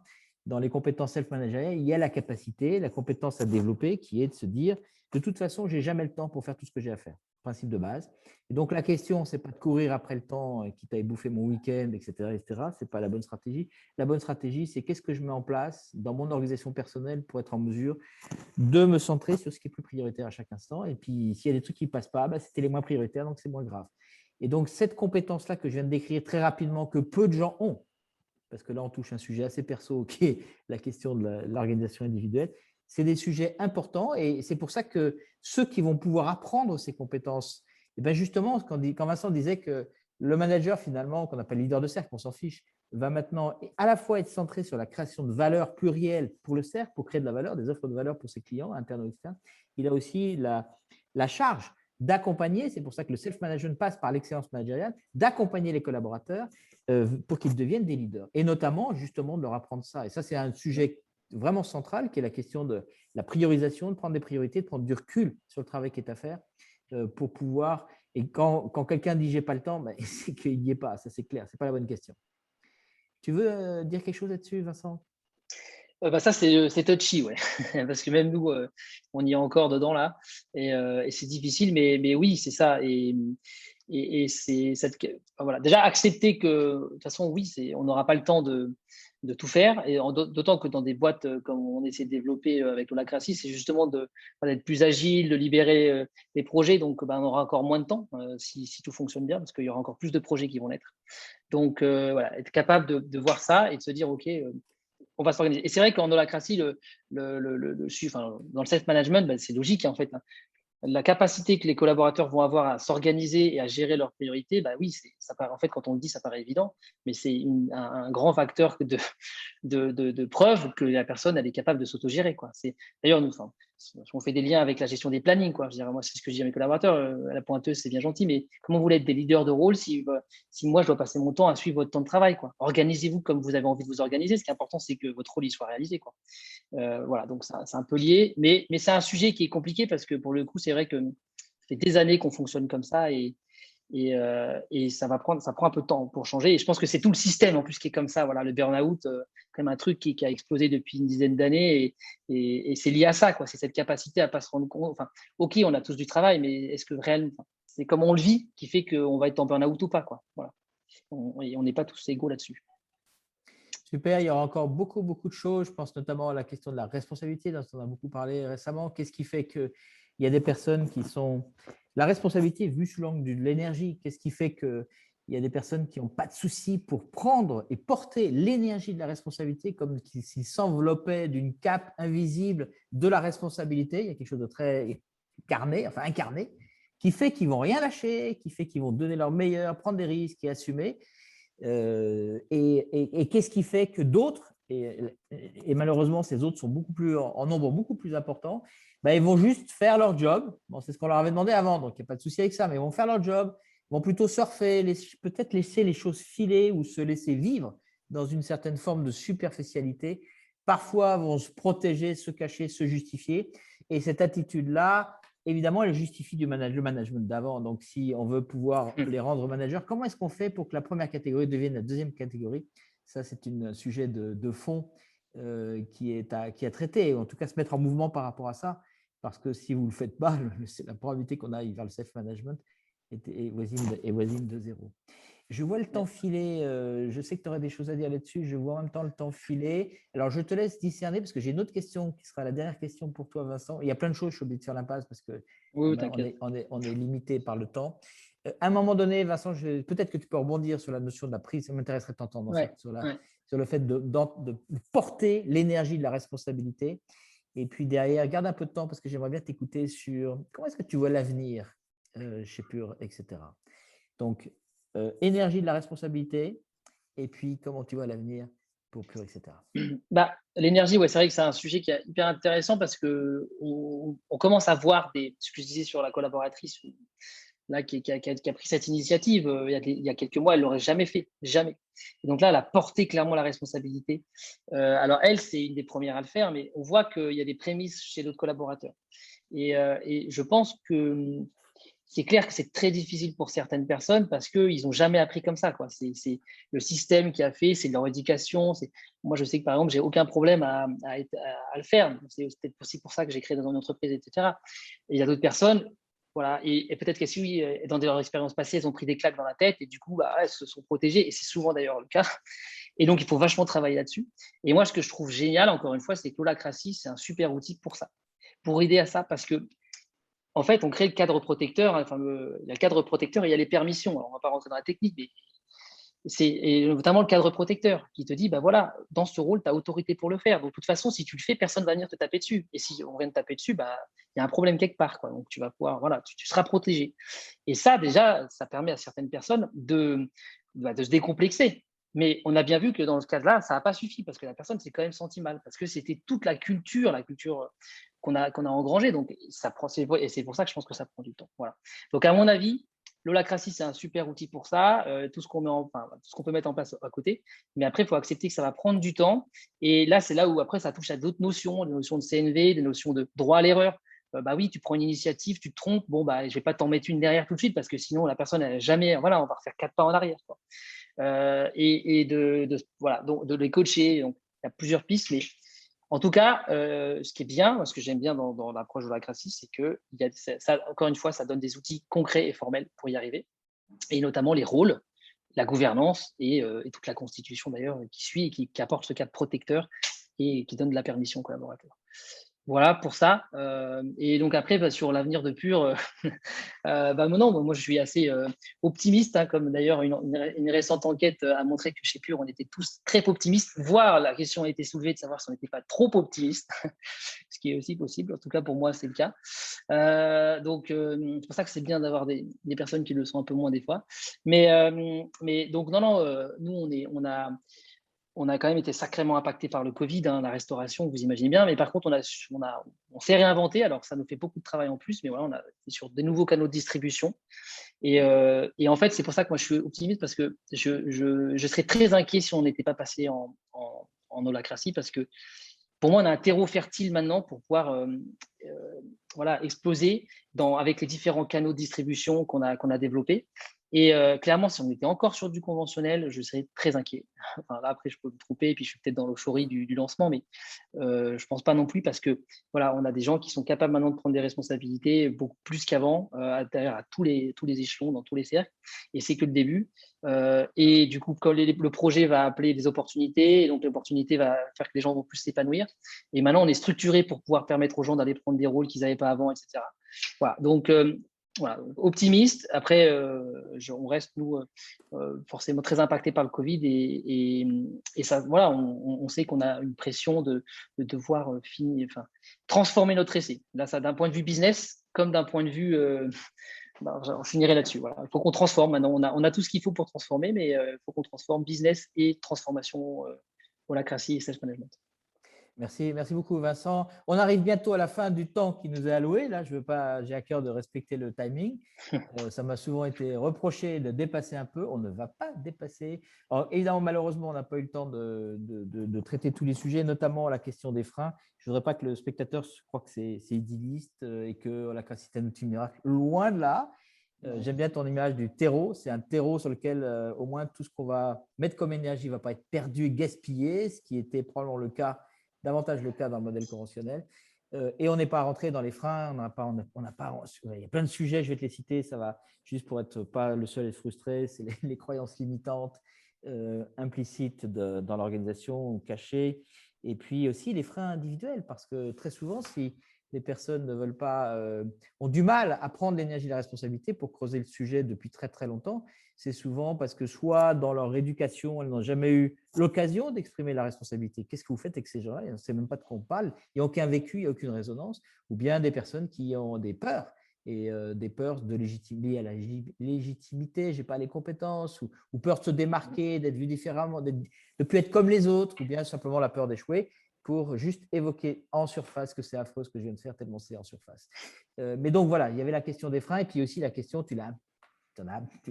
Dans les compétences self-managériales, il y a la capacité, la compétence à développer qui est de se dire de toute façon, je n'ai jamais le temps pour faire tout ce que j'ai à faire. Principe de base. Et donc, la question, ce n'est pas de courir après le temps, quitte à bouffer mon week-end, etc. Ce n'est pas la bonne stratégie. La bonne stratégie, c'est qu'est-ce que je mets en place dans mon organisation personnelle pour être en mesure de me centrer sur ce qui est plus prioritaire à chaque instant. Et puis, s'il y a des trucs qui ne passent pas, c'était les moins prioritaires, donc c'est moins grave. Et donc, cette compétence-là que je viens de décrire très rapidement, que peu de gens ont, parce que là, on touche un sujet assez perso qui est la question de l'organisation individuelle, c'est des sujets importants et c'est pour ça que ceux qui vont pouvoir apprendre ces compétences, et bien justement, quand Vincent disait que le manager, finalement, qu'on appelle leader de cercle, on s'en fiche, va maintenant à la fois être centré sur la création de valeur plurielle pour le cercle, pour créer de la valeur, des offres de valeur pour ses clients, internes ou externes. Il a aussi la charge d'accompagner, c'est pour ça que le self-management passe par l'excellence managériale, d'accompagner les collaborateurs pour qu'ils deviennent des leaders. Et notamment, justement, de leur apprendre ça. Et ça, c'est un sujet vraiment central qui est la question de la priorisation, de prendre des priorités, de prendre du recul sur le travail qui est à faire pour pouvoir… Et quand quelqu'un dit « j'ai pas le temps », c'est qu'il n'y est pas, ça c'est clair, ce n'est pas la bonne question. Tu veux dire quelque chose là-dessus, Vincent? Ça, c'est touchy, ouais. Parce que même nous, on y est encore dedans là. Et c'est difficile, mais oui, c'est ça. Et c'est voilà. Déjà, accepter que, de toute façon, oui, on n'aura pas le temps de tout faire. Et d'autant que dans des boîtes comme on essaie de développer avec l'Holacracy, c'est justement d'être plus agile, de libérer les projets. Donc, on aura encore moins de temps si tout fonctionne bien, parce qu'il y aura encore plus de projets qui vont naître. Donc, voilà, être capable de voir ça et de se dire, OK, on va s'organiser. Et c'est vrai qu'en holacracy, dans le self-management, c'est logique en fait. La capacité que les collaborateurs vont avoir à s'organiser et à gérer leurs priorités, oui, ça paraît, en fait, quand on le dit, ça paraît évident, mais c'est un grand facteur de preuve que la personne elle est capable de s'autogérer, quoi. D'ailleurs, on fait des liens avec la gestion des plannings, quoi. Je dirais, moi, c'est ce que je dis à mes collaborateurs. La pointeuse, c'est bien gentil, mais comment vous voulez être des leaders de rôle si moi, je dois passer mon temps à suivre votre temps de travail, quoi. Organisez-vous comme vous avez envie de vous organiser. Ce qui est important, c'est que votre rôle il soit réalisé, quoi. Voilà, donc c'est un peu lié, mais c'est un sujet qui est compliqué parce que pour le coup, c'est vrai que ça fait des années qu'on fonctionne comme ça et ça prend un peu de temps pour changer. Et je pense que c'est tout le système en plus qui est comme ça. Voilà, le burn-out, quand même un truc qui a explosé depuis une dizaine d'années et c'est lié à ça, quoi. C'est cette capacité à pas se rendre compte. Enfin, ok, on a tous du travail, mais est-ce que réellement, c'est comment on le vit qui fait qu'on va être en burn-out ou pas, quoi. Voilà, on n'est pas tous égaux là-dessus. Super, il y aura encore beaucoup, beaucoup de choses. Je pense notamment à la question de la responsabilité, dont on a beaucoup parlé récemment. Qu'est-ce qui fait qu'il y a des personnes qui sont… La responsabilité vue sous l'angle de l'énergie, qu'est-ce qui fait qu'il y a des personnes qui n'ont pas de souci pour prendre et porter l'énergie de la responsabilité comme s'ils s'enveloppaient d'une cape invisible de la responsabilité. Il y a quelque chose de très incarné, qui fait qu'ils ne vont rien lâcher, qui fait qu'ils vont donner leur meilleur, prendre des risques et assumer. Et qu'est-ce qui fait que d'autres, et malheureusement ces autres sont en nombre beaucoup plus important, ils vont juste faire leur job. Bon, c'est ce qu'on leur avait demandé avant, donc il n'y a pas de souci avec ça, mais ils vont faire leur job, vont plutôt surfer, peut-être laisser les choses filer ou se laisser vivre dans une certaine forme de superficialité. Parfois vont se protéger, se cacher, se justifier. Et cette attitude-là, évidemment, elle justifie le management d'avant. Donc, si on veut pouvoir les rendre managers, comment est-ce qu'on fait pour que la première catégorie devienne la deuxième catégorie? Ça, c'est un sujet de fond qui est à traiter, ou en tout cas se mettre en mouvement par rapport à ça. Parce que si vous ne le faites pas, la probabilité qu'on aille vers le self-management est voisine de zéro. Je vois le temps filer. Je sais que tu aurais des choses à dire là-dessus. Je vois en même temps le temps filer. Alors, je te laisse discerner parce que j'ai une autre question qui sera la dernière question pour toi, Vincent. Il y a plein de choses, je suis obligé de faire l'impasse parce qu'on on est limité par le temps. À un moment donné, Vincent, peut-être que tu peux rebondir sur la notion de la prise. Ça m'intéresserait de t'entendre, en fait, sur le fait de porter l'énergie de la responsabilité. Et puis derrière, garde un peu de temps parce que j'aimerais bien t'écouter sur comment est-ce que tu vois l'avenir chez Pure, etc. Donc, énergie de la responsabilité et puis comment tu vois l'avenir pour Pure, etc. L'énergie, ouais, c'est vrai que c'est un sujet qui est hyper intéressant parce qu'on commence à voir ce que je disais sur la collaboratrice là, qui a pris cette initiative il y a quelques mois, elle ne l'aurait jamais fait, jamais. Et donc là, elle a porté clairement la responsabilité. Alors elle, c'est une des premières à le faire, mais on voit qu'il y a des prémices chez d'autres collaborateurs. Et je pense que c'est clair que c'est très difficile pour certaines personnes parce qu'ils n'ont jamais appris comme ça, quoi. C'est le système qui a fait, c'est leur éducation. Moi, je sais que par exemple, j'ai aucun problème à le faire. C'est peut-être aussi pour ça que j'ai créé dans une entreprise, etc. Et il y a d'autres personnes, voilà, et peut-être que si dans leur expérience passée, elles ont pris des claques dans la tête et du coup, elles se sont protégées. Et c'est souvent d'ailleurs le cas. Et donc, il faut vachement travailler là-dessus. Et moi, ce que je trouve génial, encore une fois, c'est que l'holacratie, c'est un super outil pour ça, pour aider à ça, parce que en fait, on crée le cadre protecteur. Enfin, il y a le cadre protecteur et il y a les permissions. Alors, on ne va pas rentrer dans la technique, mais c'est notamment le cadre protecteur qui te dit, voilà, dans ce rôle, tu as autorité pour le faire. Donc, de toute façon, si tu le fais, personne ne va venir te taper dessus. Et si on vient te taper dessus, il y a un problème quelque part, quoi. Donc, tu vas pouvoir, voilà, tu seras protégé. Et ça, déjà, ça permet à certaines personnes de se décomplexer. Mais on a bien vu que dans ce cas-là, ça n'a pas suffi parce que la personne s'est quand même sentie mal, parce que c'était toute la culture qu'on a engrangée. Donc, et c'est pour ça que je pense que ça prend du temps. Voilà. Donc, à mon avis, l'holacratie, c'est un super outil pour ça, tout ce qu'on peut mettre en place à côté. Mais après, il faut accepter que ça va prendre du temps. Et là, c'est là où après, ça touche à d'autres notions, des notions de CNV, des notions de droit à l'erreur. Oui, tu prends une initiative, tu te trompes, je ne vais pas t'en mettre une derrière tout de suite parce que sinon, la personne, elle jamais, voilà, on va refaire 4 pas en arrière, quoi. Et de les coacher. Donc, il y a plusieurs pistes, mais en tout cas, ce qui est bien, ce que j'aime bien dans l'approche de l'holacratie, c'est que encore une fois, ça donne des outils concrets et formels pour y arriver, et notamment les rôles, la gouvernance et toute la constitution d'ailleurs qui suit et qui apporte ce cadre protecteur et qui donne de la permission aux collaborateurs. Voilà pour ça. Et donc après, sur l'avenir de Pure, non, moi je suis assez optimiste, hein, comme d'ailleurs une récente enquête a montré que chez Pure, on était tous très optimistes, voire la question a été soulevée de savoir si on n'était pas trop optimiste, ce qui est aussi possible. En tout cas, pour moi, c'est le cas. Donc, c'est pour ça que c'est bien d'avoir des personnes qui le sont un peu moins des fois. Mais donc, non, nous, on a quand même été sacrément impacté par le Covid, hein, la restauration, vous imaginez bien. Mais par contre, on s'est réinventé. Alors, ça nous fait beaucoup de travail en plus, mais voilà, on a été sur des nouveaux canaux de distribution. Et en fait, c'est pour ça que moi, je suis optimiste parce que je serais très inquiet si on n'était pas passé en holacratie parce que pour moi, on a un terreau fertile maintenant pour pouvoir exploser avec les différents canaux de distribution qu'on a développés. Et clairement, si on était encore sur du conventionnel, je serais très inquiet. Enfin, là, après, je peux me tromper, et puis je suis peut-être dans l'euphorie du lancement, mais je ne pense pas non plus parce que voilà, on a des gens qui sont capables maintenant de prendre des responsabilités beaucoup plus qu'avant, à tous les échelons, dans tous les cercles. Et c'est que le début. Et du coup, quand le projet va appeler des opportunités, et donc l'opportunité va faire que les gens vont plus s'épanouir. Et maintenant, on est structuré pour pouvoir permettre aux gens d'aller prendre des rôles qu'ils n'avaient pas avant, etc. Voilà. Donc, voilà, optimiste. Après, on reste, nous, forcément très impacté par le Covid et ça, voilà, on sait qu'on a une pression de devoir transformer notre essai. Là, ça, d'un point de vue business, comme d'un point de vue, on finirait là-dessus. Voilà. Il faut qu'on transforme. Maintenant, on a tout ce qu'il faut pour transformer, mais il faut qu'on transforme business et transformation, holacratie et self-management. Merci beaucoup Vincent. On arrive bientôt à la fin du temps qui nous est alloué. Là, je veux pas, j'ai à cœur de respecter le timing. Ça m'a souvent été reproché de dépasser un peu. On ne va pas dépasser. Alors, évidemment, malheureusement, on n'a pas eu le temps de traiter tous les sujets, notamment la question des freins. Je ne voudrais pas que le spectateur croie que c'est idylliste et que Holacracy est un outil miracle. Loin de là. J'aime bien ton image du terreau. C'est un terreau sur lequel, au moins, tout ce qu'on va mettre comme énergie ne va pas être perdu et gaspillé, ce qui était probablement le cas, davantage le cas dans le modèle conventionnel. Et on n'est pas rentré dans les freins. Il y a plein de sujets, je vais te les citer. Ça va juste pour être pas le seul à être frustré. C'est les croyances limitantes implicites dans l'organisation ou cachées. Et puis aussi les freins individuels, parce que très souvent, si les personnes ne veulent pas, ont du mal à prendre l'énergie et la responsabilité pour creuser le sujet depuis très, très longtemps. C'est souvent parce que soit dans leur éducation, elles n'ont jamais eu l'occasion d'exprimer la responsabilité. Qu'est-ce que vous faites avec ces gens-là? On ne sait même pas de quoi on parle. Il n'y a aucun vécu, il n'y a aucune résonance. Ou bien des personnes qui ont des peurs et des peurs liées à la légitimité, je n'ai pas les compétences, ou peur de se démarquer, d'être vu différemment, de ne plus être comme les autres, ou bien simplement la peur d'échouer, pour juste évoquer en surface que c'est affreux ce que je viens de faire, tellement c'est en surface. Mais donc voilà, il y avait la question des freins et puis aussi la question, tu l'as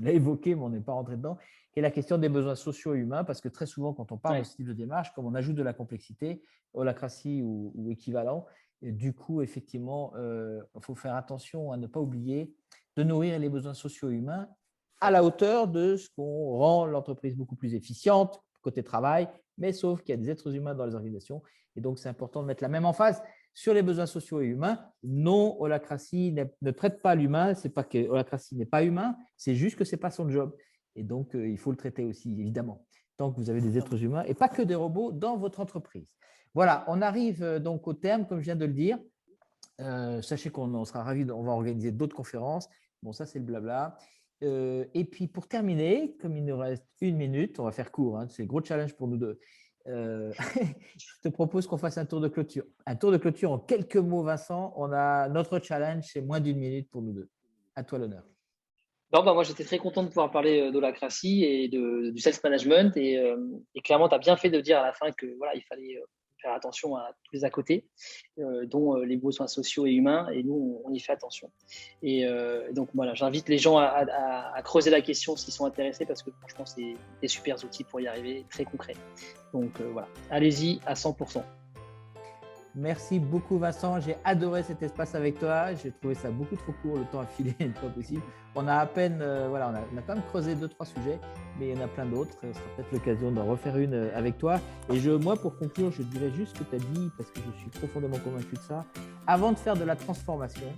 évoqué, mais on n'est pas rentré dedans, qui est la question des besoins sociaux et humains, parce que très souvent, quand on parle de ce type de démarche, comme on ajoute de la complexité, holacratie ou équivalent, et du coup, effectivement, il faut faire attention à ne pas oublier de nourrir les besoins sociaux et humains à la hauteur de ce qu'on rend l'entreprise beaucoup plus efficiente côté travail, mais sauf qu'il y a des êtres humains dans les organisations. Et donc, c'est important de mettre la même emphase sur les besoins sociaux et humains. Non, holacratie ne traite pas l'humain. Ce n'est pas que holacratie n'est pas humain, c'est juste que ce n'est pas son job. Et donc, il faut le traiter aussi, évidemment, tant que vous avez des êtres humains et pas que des robots dans votre entreprise. Voilà, on arrive donc au terme, comme je viens de le dire. Sachez qu'on sera ravis, on va organiser d'autres conférences. Bon, ça, c'est le blabla. Et puis, pour terminer, comme il nous reste 1 minute, on va faire court, hein, c'est un gros challenge pour nous deux. Je te propose qu'on fasse un tour de clôture. Un tour de clôture en quelques mots, Vincent. On a notre challenge, c'est moins d'1 minute pour nous deux. À toi l'honneur. Non, moi, j'étais très content de pouvoir parler d'holacracy et du self-management. Et clairement, tu as bien fait de dire à la fin que voilà, il fallait faire attention à tous les à côté, dont les besoins sociaux et humains. Et nous, on y fait attention. Et donc, voilà, j'invite les gens à creuser la question s'ils sont intéressés, parce que franchement, c'est des super outils pour y arriver, très concrets. Donc, voilà, allez-y à 100%. Merci beaucoup, Vincent. J'ai adoré cet espace avec toi. J'ai trouvé ça beaucoup trop court. Le temps a filé, pas possible. On a à peine, voilà, on a quand même creusé 2-3 sujets, mais il y en a plein d'autres. Ce sera peut-être l'occasion d'en refaire une avec toi. Et moi, pour conclure, je dirais juste ce que tu as dit, parce que je suis profondément convaincu de ça. Avant de faire de la transformation,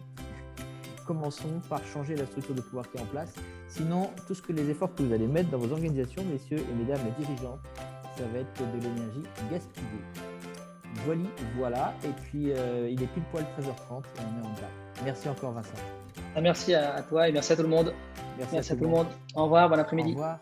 commençons par changer la structure de pouvoir qui est en place. Sinon, les efforts que vous allez mettre dans vos organisations, messieurs et mesdames les dirigeants, ça va être de l'énergie gaspillée. Voilà. Et puis, il est pile poil 13h30 et on est en bas. Merci encore, Vincent. Merci à toi et merci à tout le monde. Merci à tout le monde. Au revoir, bon après-midi. Au revoir.